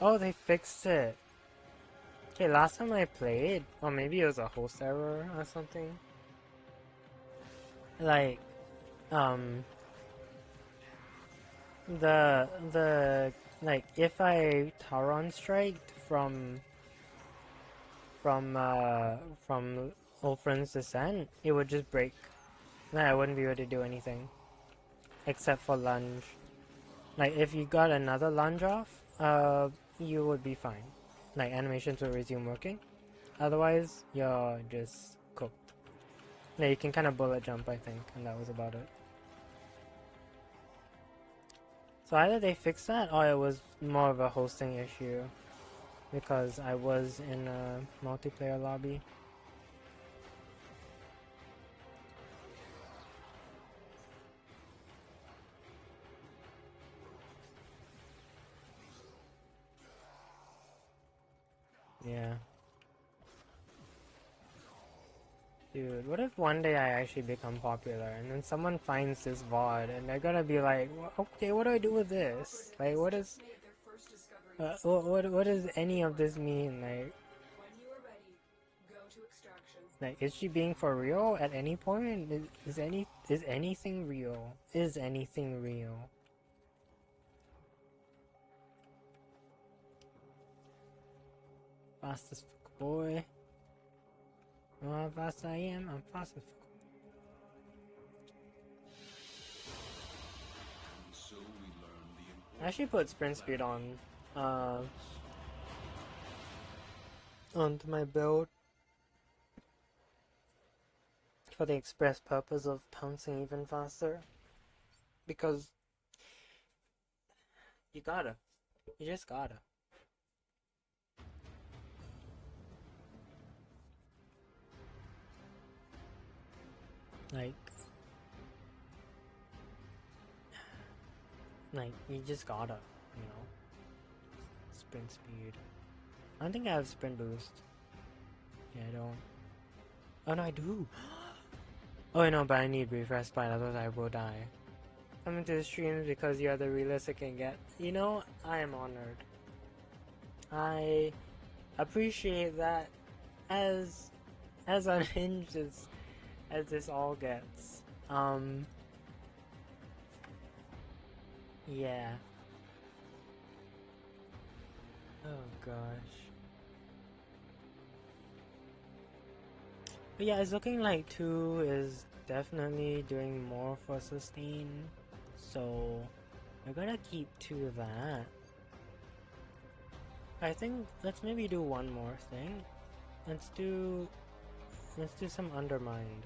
Oh, they fixed it. Okay, last time I played, or maybe it was a host error or something. Like, like, if I Taron striked from Ulfrin's Descent, it would just break. Then I wouldn't be able to do anything. Except for lunge. Like, if you got another lunge off, you would be fine. Like, animations will resume working. Otherwise, you're just cooked. Yeah, you can kind of bullet jump, I think, and that was about it. So either they fixed that, or it was more of a hosting issue. Because I was in a multiplayer lobby. Yeah. Dude, what if one day I actually become popular and then someone finds this VOD and they're gonna be like, okay, what do I do with this? Like, what is... Made their first discoveries. what does any of this mean? Like, When you are ready, go to extraction. like, is she being for real at any point? Is anything real? Is anything real? Fast as fuck, boy. You know how fast I am? I'm fast as fuck. And so we learn the importance I actually put sprint speed on, onto my build for the express purpose of pouncing even faster. Because you gotta. You just gotta. Like, you just gotta, you know? Sprint speed. I don't think I have sprint boost. Yeah, I don't. Oh no, I do! Oh no, but I need brief respite, otherwise I will die. coming to the streams because you're the realest it can get. You know, I am honored. I appreciate that as unhinged as this all gets. Yeah. Oh gosh. But yeah, it's looking like 2 is definitely doing more for sustain, so we're gonna keep 2 of that. I think let's maybe do one more thing. Let's do some undermined.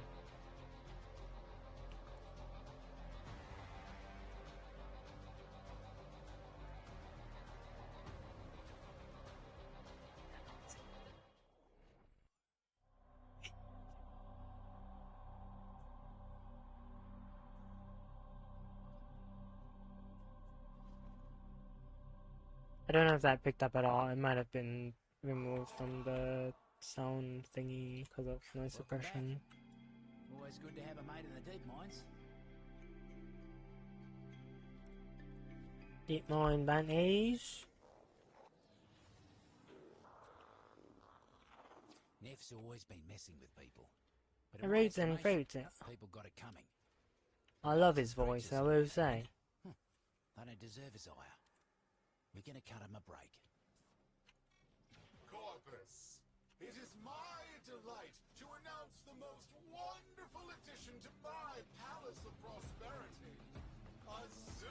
I don't know if that picked up at all. It might have been removed from the sound thingy because of noise suppression. Always good to have a mate in the deep mines. Deep mine banties. Neff's always been messing with people. But The in my roots and estimation, fruits. people got it coming. I love his voice, I will say. They don't deserve his ire. We're gonna cut him a break. Corpus, it is my delight to announce the most wonderful addition to my Palace of Prosperity. A zoo!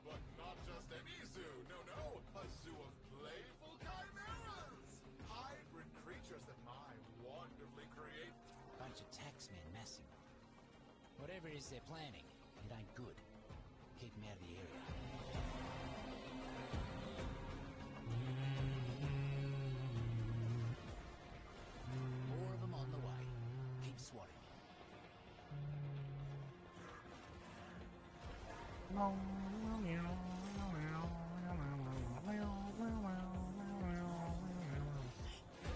But not just any zoo, no, a zoo of playful chimeras! Hybrid creatures that my wonderfully create... Bunch of taxmen massing them. Whatever it is they're planning, it ain't good. Keep them out of the area. More of them on the way. Keep swatting.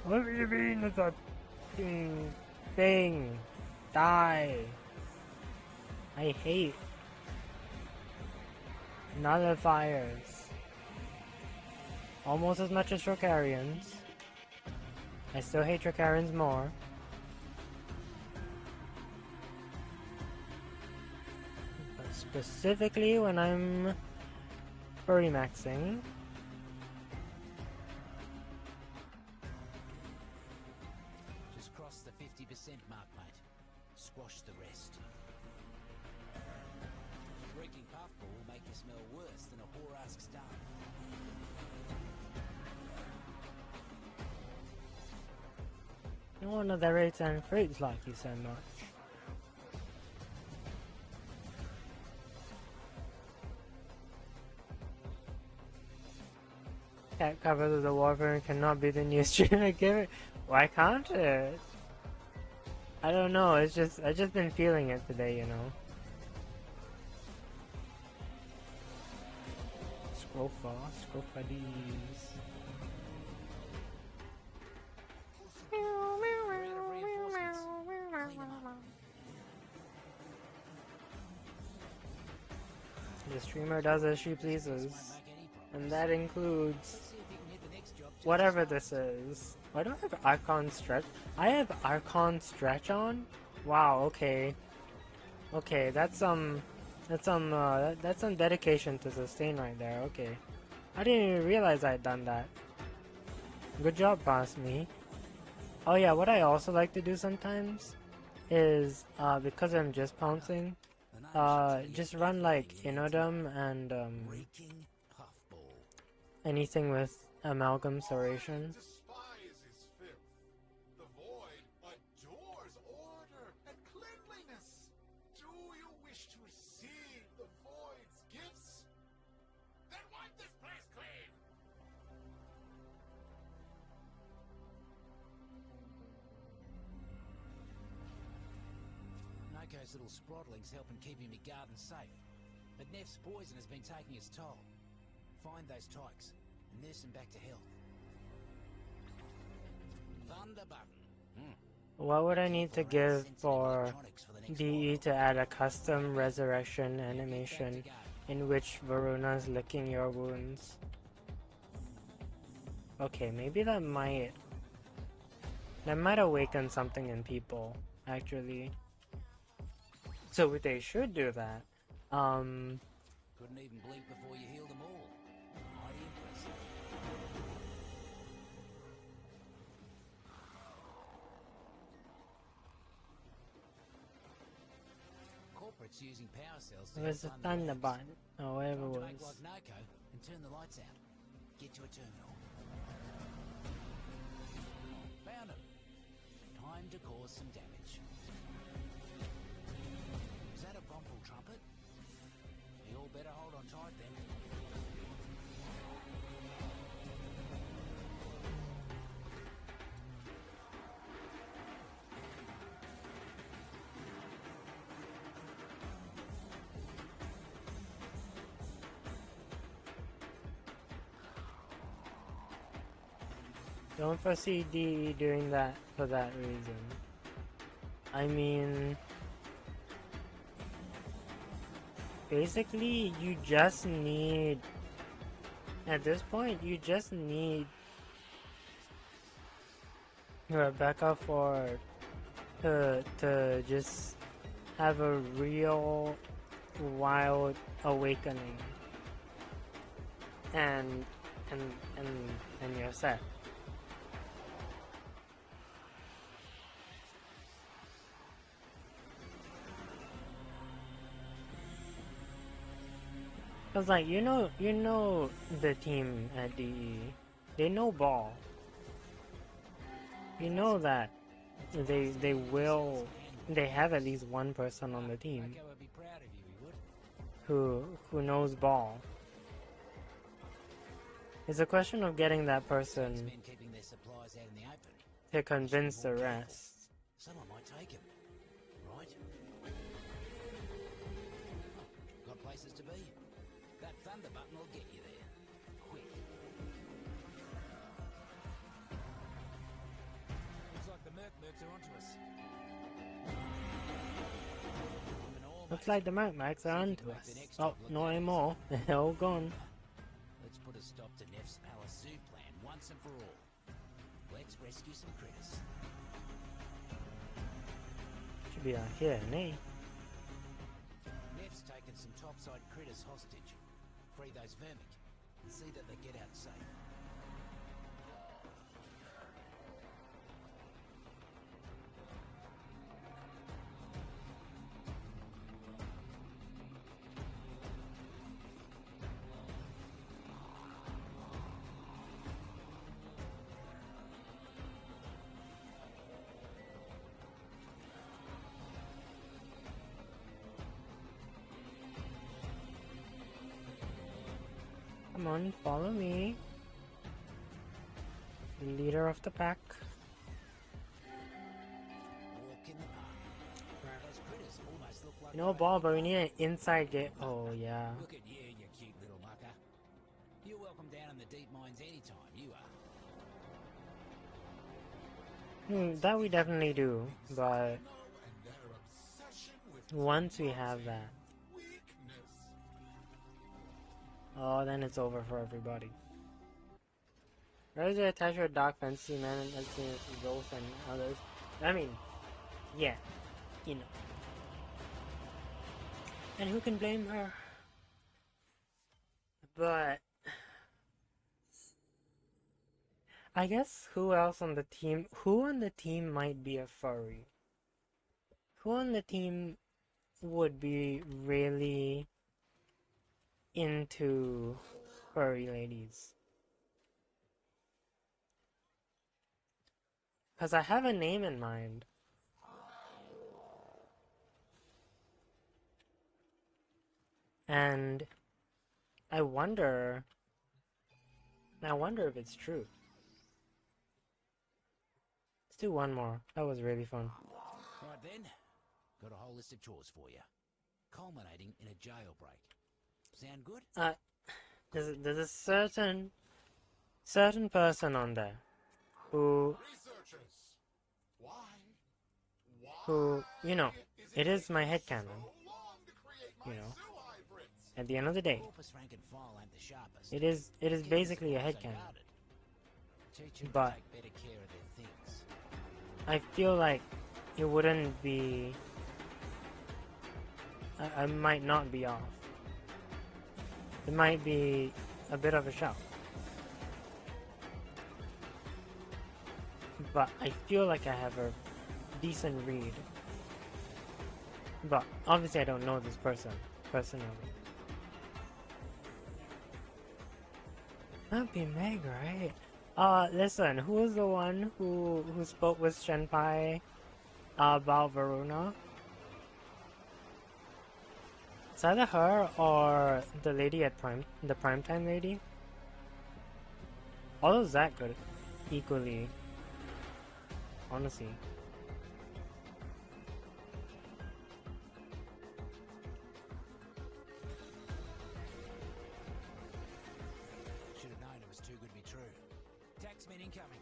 What do you mean it's a thing? Die. I hate nullifiers. Almost as much as Trocarians. I still hate Trocarians more. But specifically when I'm furry maxing. Just cross the 50% mark, mate. Squash the rest. Reeking puffball will make you smell worse than a whore-ass star. No wonder the roots and fruits like you so much. Cat covers of the Warframe cannot be the new streamer giver. Why can't it? I don't know, I just been feeling it today, you know. Scroll for these. The streamer does as she pleases, and that includes whatever this is. Why do I have Archon Stretch? I have Archon Stretch on? Wow, okay. Okay, that's some dedication to sustain right there, okay. I didn't even realize I'd done that. Good job, boss me. Oh yeah, what I also like to do sometimes is, because I'm just pouncing, just run like Inodum and anything with Amalgam Serration. Despise his filth. The void adores order and cleanliness. Do you wish to receive the void's gifts? Then wipe this place clean! Noko's little sprotling's helping keep him garden safe. But Neff's poison has been taking its toll. Find those tykes and nurse them back to health. Thunder button. What would I need to give for DE to add a custom resurrection animation in which Varuna's licking your wounds? Okay, maybe that might awaken something in people, actually. So they should do that. Couldn't even blink before you healed them all. Mighty impressive. Corporate's using power cells to Where's the fund thunder labs. button? Oh, whatever it Time to make was. like Narco and turn the lights out. Get to a terminal. Found him. Time to cause some damage. Is that a Vomple trumpet? You all better hold on tight then. Don't foresee DE doing that for that reason. I mean, basically, you just need, at this point, you just need Rebecca Ford to just have a real wild awakening, and you're set. Cause like you know the team at DE, they know ball. You know that they have at least one person on the team Narco would be proud of you, he would. who knows ball. It's a question of getting that person These men keeping their supplies out in the open. to convince the rest. Someone might take him, right? Got places to be. That thunder button will get you there. Quick. Looks like the Mercs are onto us. Looks like the Mercs are onto us. Oh, not anymore. They're all gone. Let's put a stop to Neff's Palace Zoo plan once and for all. Let's rescue some critters. Should be out here, eh? Neff's taken some topside critters hostage. Free those vermic and see that they get out safe. Come on, follow me. Leader of the pack. Walk in the park. Those critters almost look like No ball, but we need an inside gate. Oh, yeah. Look at you, you cute little mucker. You're welcome down in the deep mines anytime, you are. That we definitely do, but And their obsession with once we have that, weakness. oh, then it's over for everybody. Where is it attached to a dark fantasy man and I've seen it with Rolf and others? I mean, yeah, you know. And who can blame her? But I guess who else on the team? Who on the team might be a furry? Who on the team would be really into furry ladies? Because I have a name in mind. And I wonder if it's true. Let's do one more. That was really fun. Right then, got a whole list of chores for you, culminating in a jailbreak. Sound good? There's a certain person on there who Researchers, why who, you know, it is my headcanon. You know, at the end of the day, Corpus rank and file ain't the sharpest. it is Kids basically a also headcanon. guarded. Teach 'em to But take better care of their things. I feel like it wouldn't be. I might not be off. It might be a bit of a shout. But I feel like I have a decent read. But obviously I don't know this person personally. That'd be Meg, right? Listen, who was the one who spoke with Shenpai about Varuna? It's either her or the lady at the primetime lady. All of that good, equally. Honestly. Should have known it was too good to be true. Taxman incoming.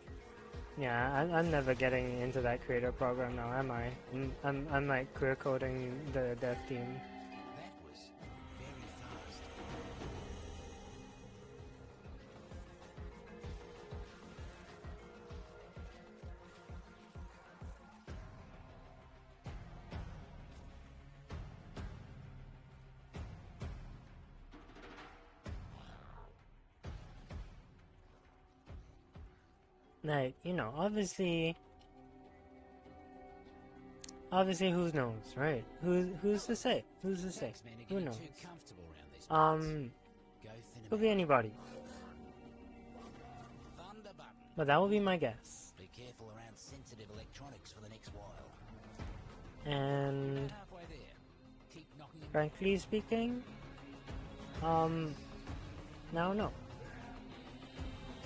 Yeah, I'm never getting into that creator program now, am I? I'm like queer coding the dev team. That was very fast. Like, you know, obviously who knows, right? Who's to say? Who's to say? Taxman are Who getting knows? too comfortable around these parts. Go thin 'em Could be out. anybody. Thunder button. But that will be my guess. Be careful around sensitive electronics for the next while. And About halfway there. Keep knocking 'em frankly speaking, now no.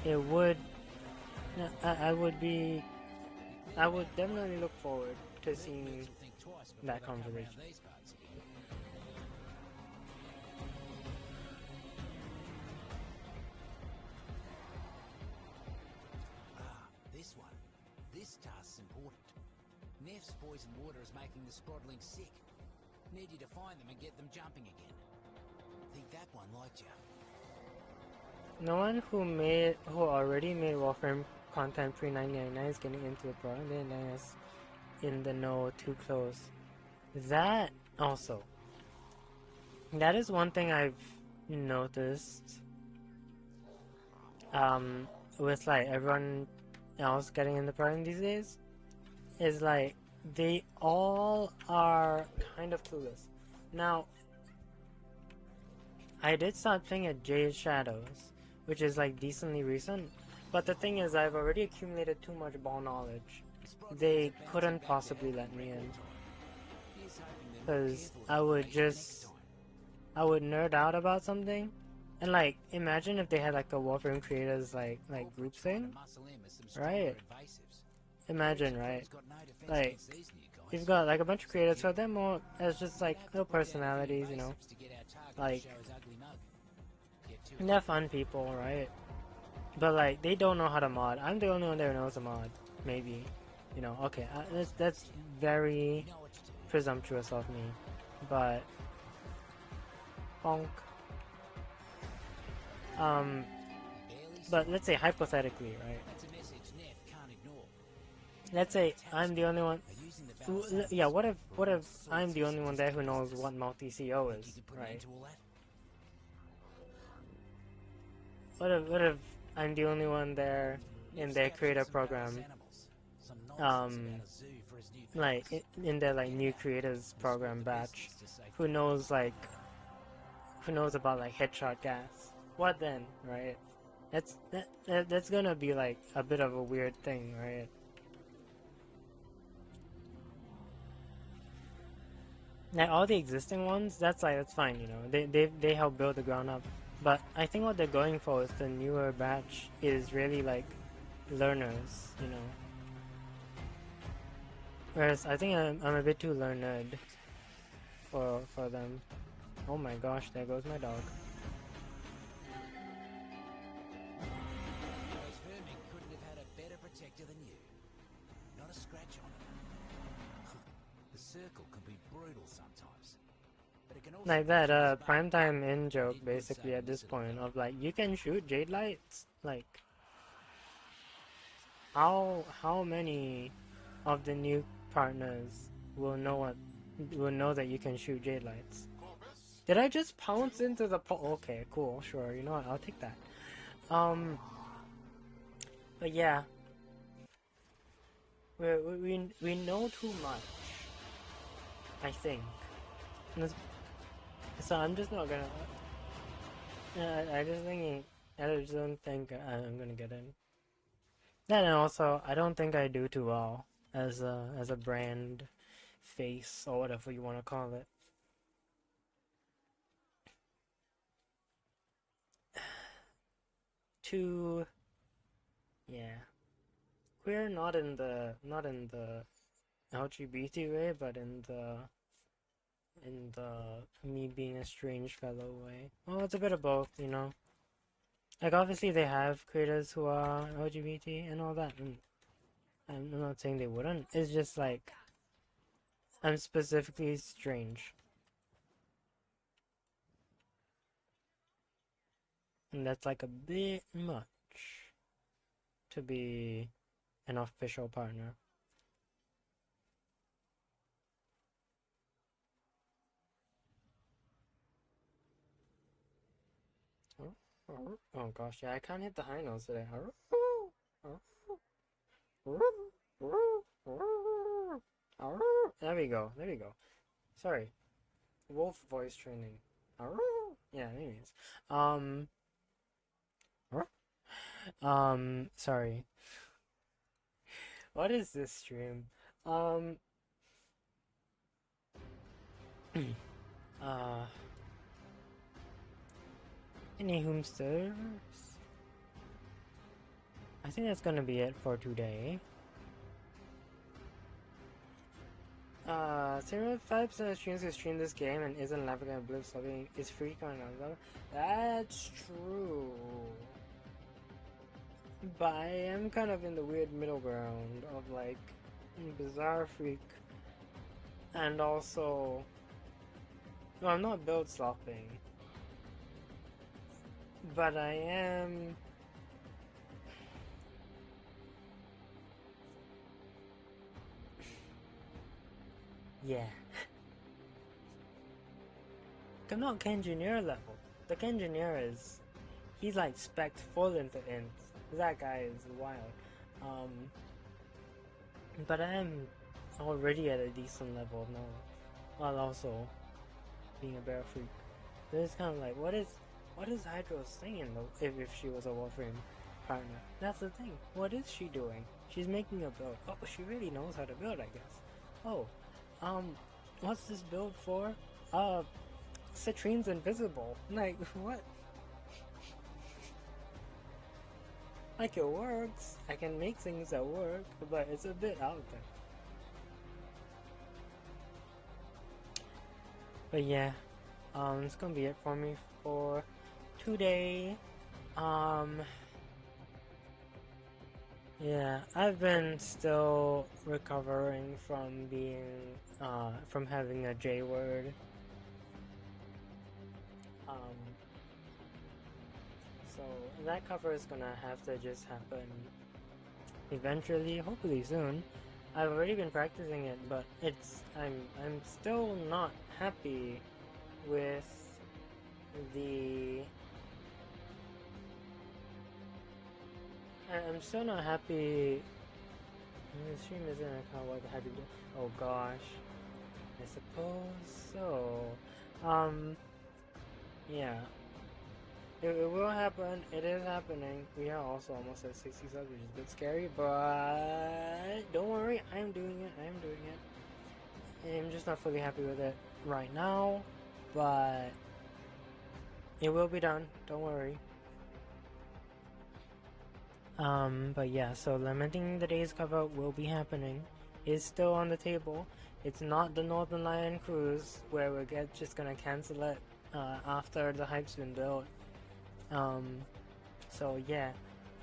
It would. I would definitely look forward to seeing Will think twice before that they come around conversation. these parts again. Ah, this one. This task's important. Neff's poison water is making the Sprodlings sick. Need you to find them and get them jumping again. Think that one liked you. No one who already made Warframe content pre-1999 is getting into the program. Then is in the know too close. That also. That is one thing I've noticed. With like everyone else getting in the program these days, is like they all are kind of clueless. Now, I did start playing at Jade Shadows, which is like decently recent, but the thing is I've already accumulated too much ball knowledge. They couldn't possibly let me in, because I would nerd out about something, and like imagine if they had like a Warframe creators like group thing, right? Imagine, right? Like you've got like a bunch of creators, so they're more as just like little personalities, you know, like they're fun people, right? But like they don't know how to mod. I'm the only one that knows a mod, maybe, you know. Okay, that's very presumptuous of me, but bonk. But let's say hypothetically, right? Let's say I'm the only one. Yeah, what if I'm the only one there who knows what multi-CO is, right? What if I'm the only one there in their creator program, like in their like new creators program batch, who knows about like headshot gas? What then, right? That's gonna be like a bit of a weird thing, right? Like all the existing ones, that's fine, you know. They help build the ground up. But I think what they're going for with the newer batch is really like learners, you know. Whereas I think I'm a bit too learned for them. Oh my gosh, there goes my dog. Those vermin couldn't have had a better protector than you. Not a scratch on it. circle can be brutal sometimes. But it can also Like push that others back. primetime in joke Did good basically at saving this this little point fella. of like you can shoot jade lights. Like how many of the new partners will know that you can shoot jade lights? Corpus, Did I just pounce into the okay, cool, sure. You know what? I'll take that. But yeah, we know too much. I think. So I'm just not gonna. I just don't think I'm gonna get in. And also, I don't think I do too well as a brand face or whatever you want to call it. Too, yeah, queer not in the LGBT way, but in the me being a strange fellow way. Well, it's a bit of both, you know. Like obviously they have creators who are LGBT and all that, and I'm not saying they wouldn't. It's just like I'm specifically strange. And that's like a bit much to be an official partner. Oh gosh, yeah, I can't hit the high notes today. There we go, there we go. Sorry. Wolf voice training. Yeah, anyways. Sorry. What is this stream? Uh, any hoomsters? I think that's gonna be it for today. 75% of streams who stream this game and isn't laughing at blue subbing is free current on. That's true. But I am kind of in the weird middle ground of like bizarre freak and also well, I'm not build slopping, but I am yeah. I'm not Kengineer level. The Kengineer is he's like spec'd full into ints. That guy is wild. But I am already at a decent level now, while also being a bear freak. So it's kind of like, what is Hydro saying though? If she was a Warframe partner, that's the thing. What is she doing? She's making a build. Oh, she really knows how to build, I guess. Oh, what's this build for? Citrine's invisible. Like what? Like it works. I can make things that work, but it's a bit out there. But yeah, it's gonna be it for me for today. Yeah, I've been still recovering from being, from having a J word. So that cover is gonna have to just happen eventually, hopefully soon. I've already been practicing it, but I'm still not happy with the I'm still not happy. The stream isn't what I had to do. Oh gosh, I suppose so. Yeah, it will happen. It is happening. We are also almost at 60 subs, which is a bit scary, but don't worry, I am doing it. I am doing it. I'm just not fully happy with it right now, but it will be done. Don't worry. But yeah, so Lamenting the Days cover will be happening. It's still on the table. It's not the Northern Lion cruise where we're just gonna cancel it after the hype's been built. So yeah.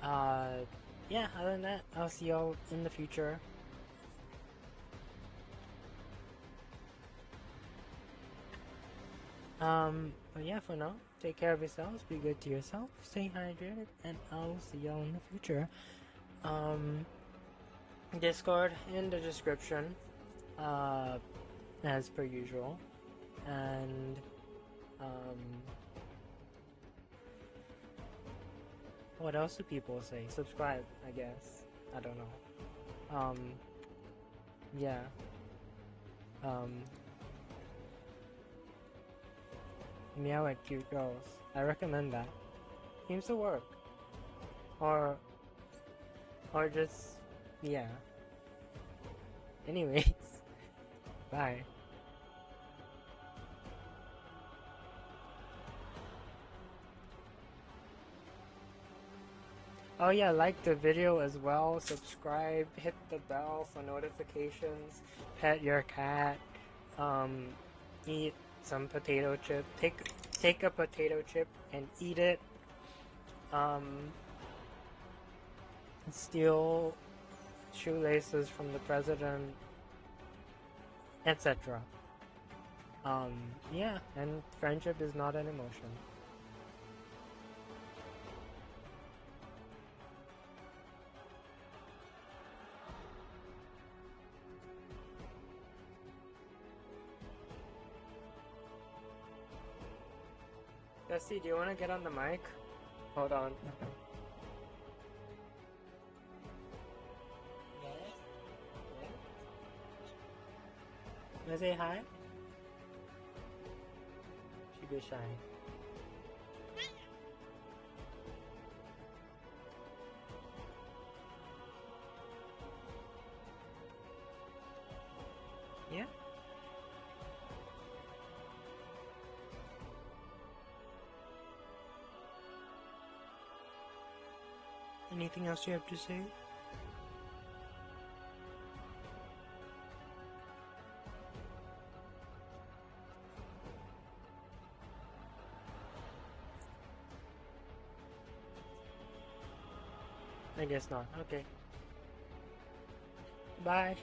Yeah, other than that, I'll see y'all in the future. But yeah, for now, take care of yourselves, be good to yourself, stay hydrated, and I'll see y'all in the future. Discord in the description, as per usual, and, what else do people say? Subscribe, I guess. I don't know. Yeah. Meow at cute girls. I recommend that. Seems to work. Or just, yeah. Anyways, bye. Oh yeah, like the video as well, subscribe, hit the bell for notifications, pet your cat, eat some potato chip, take a potato chip and eat it, steal shoelaces from the president, etc. Yeah, and friendship is not an emotion. Bessie, do you want to get on the mic? Hold on. Wanna say hi? She be shy. Yeah? Anything else you have to say? I guess not. Okay. Bye.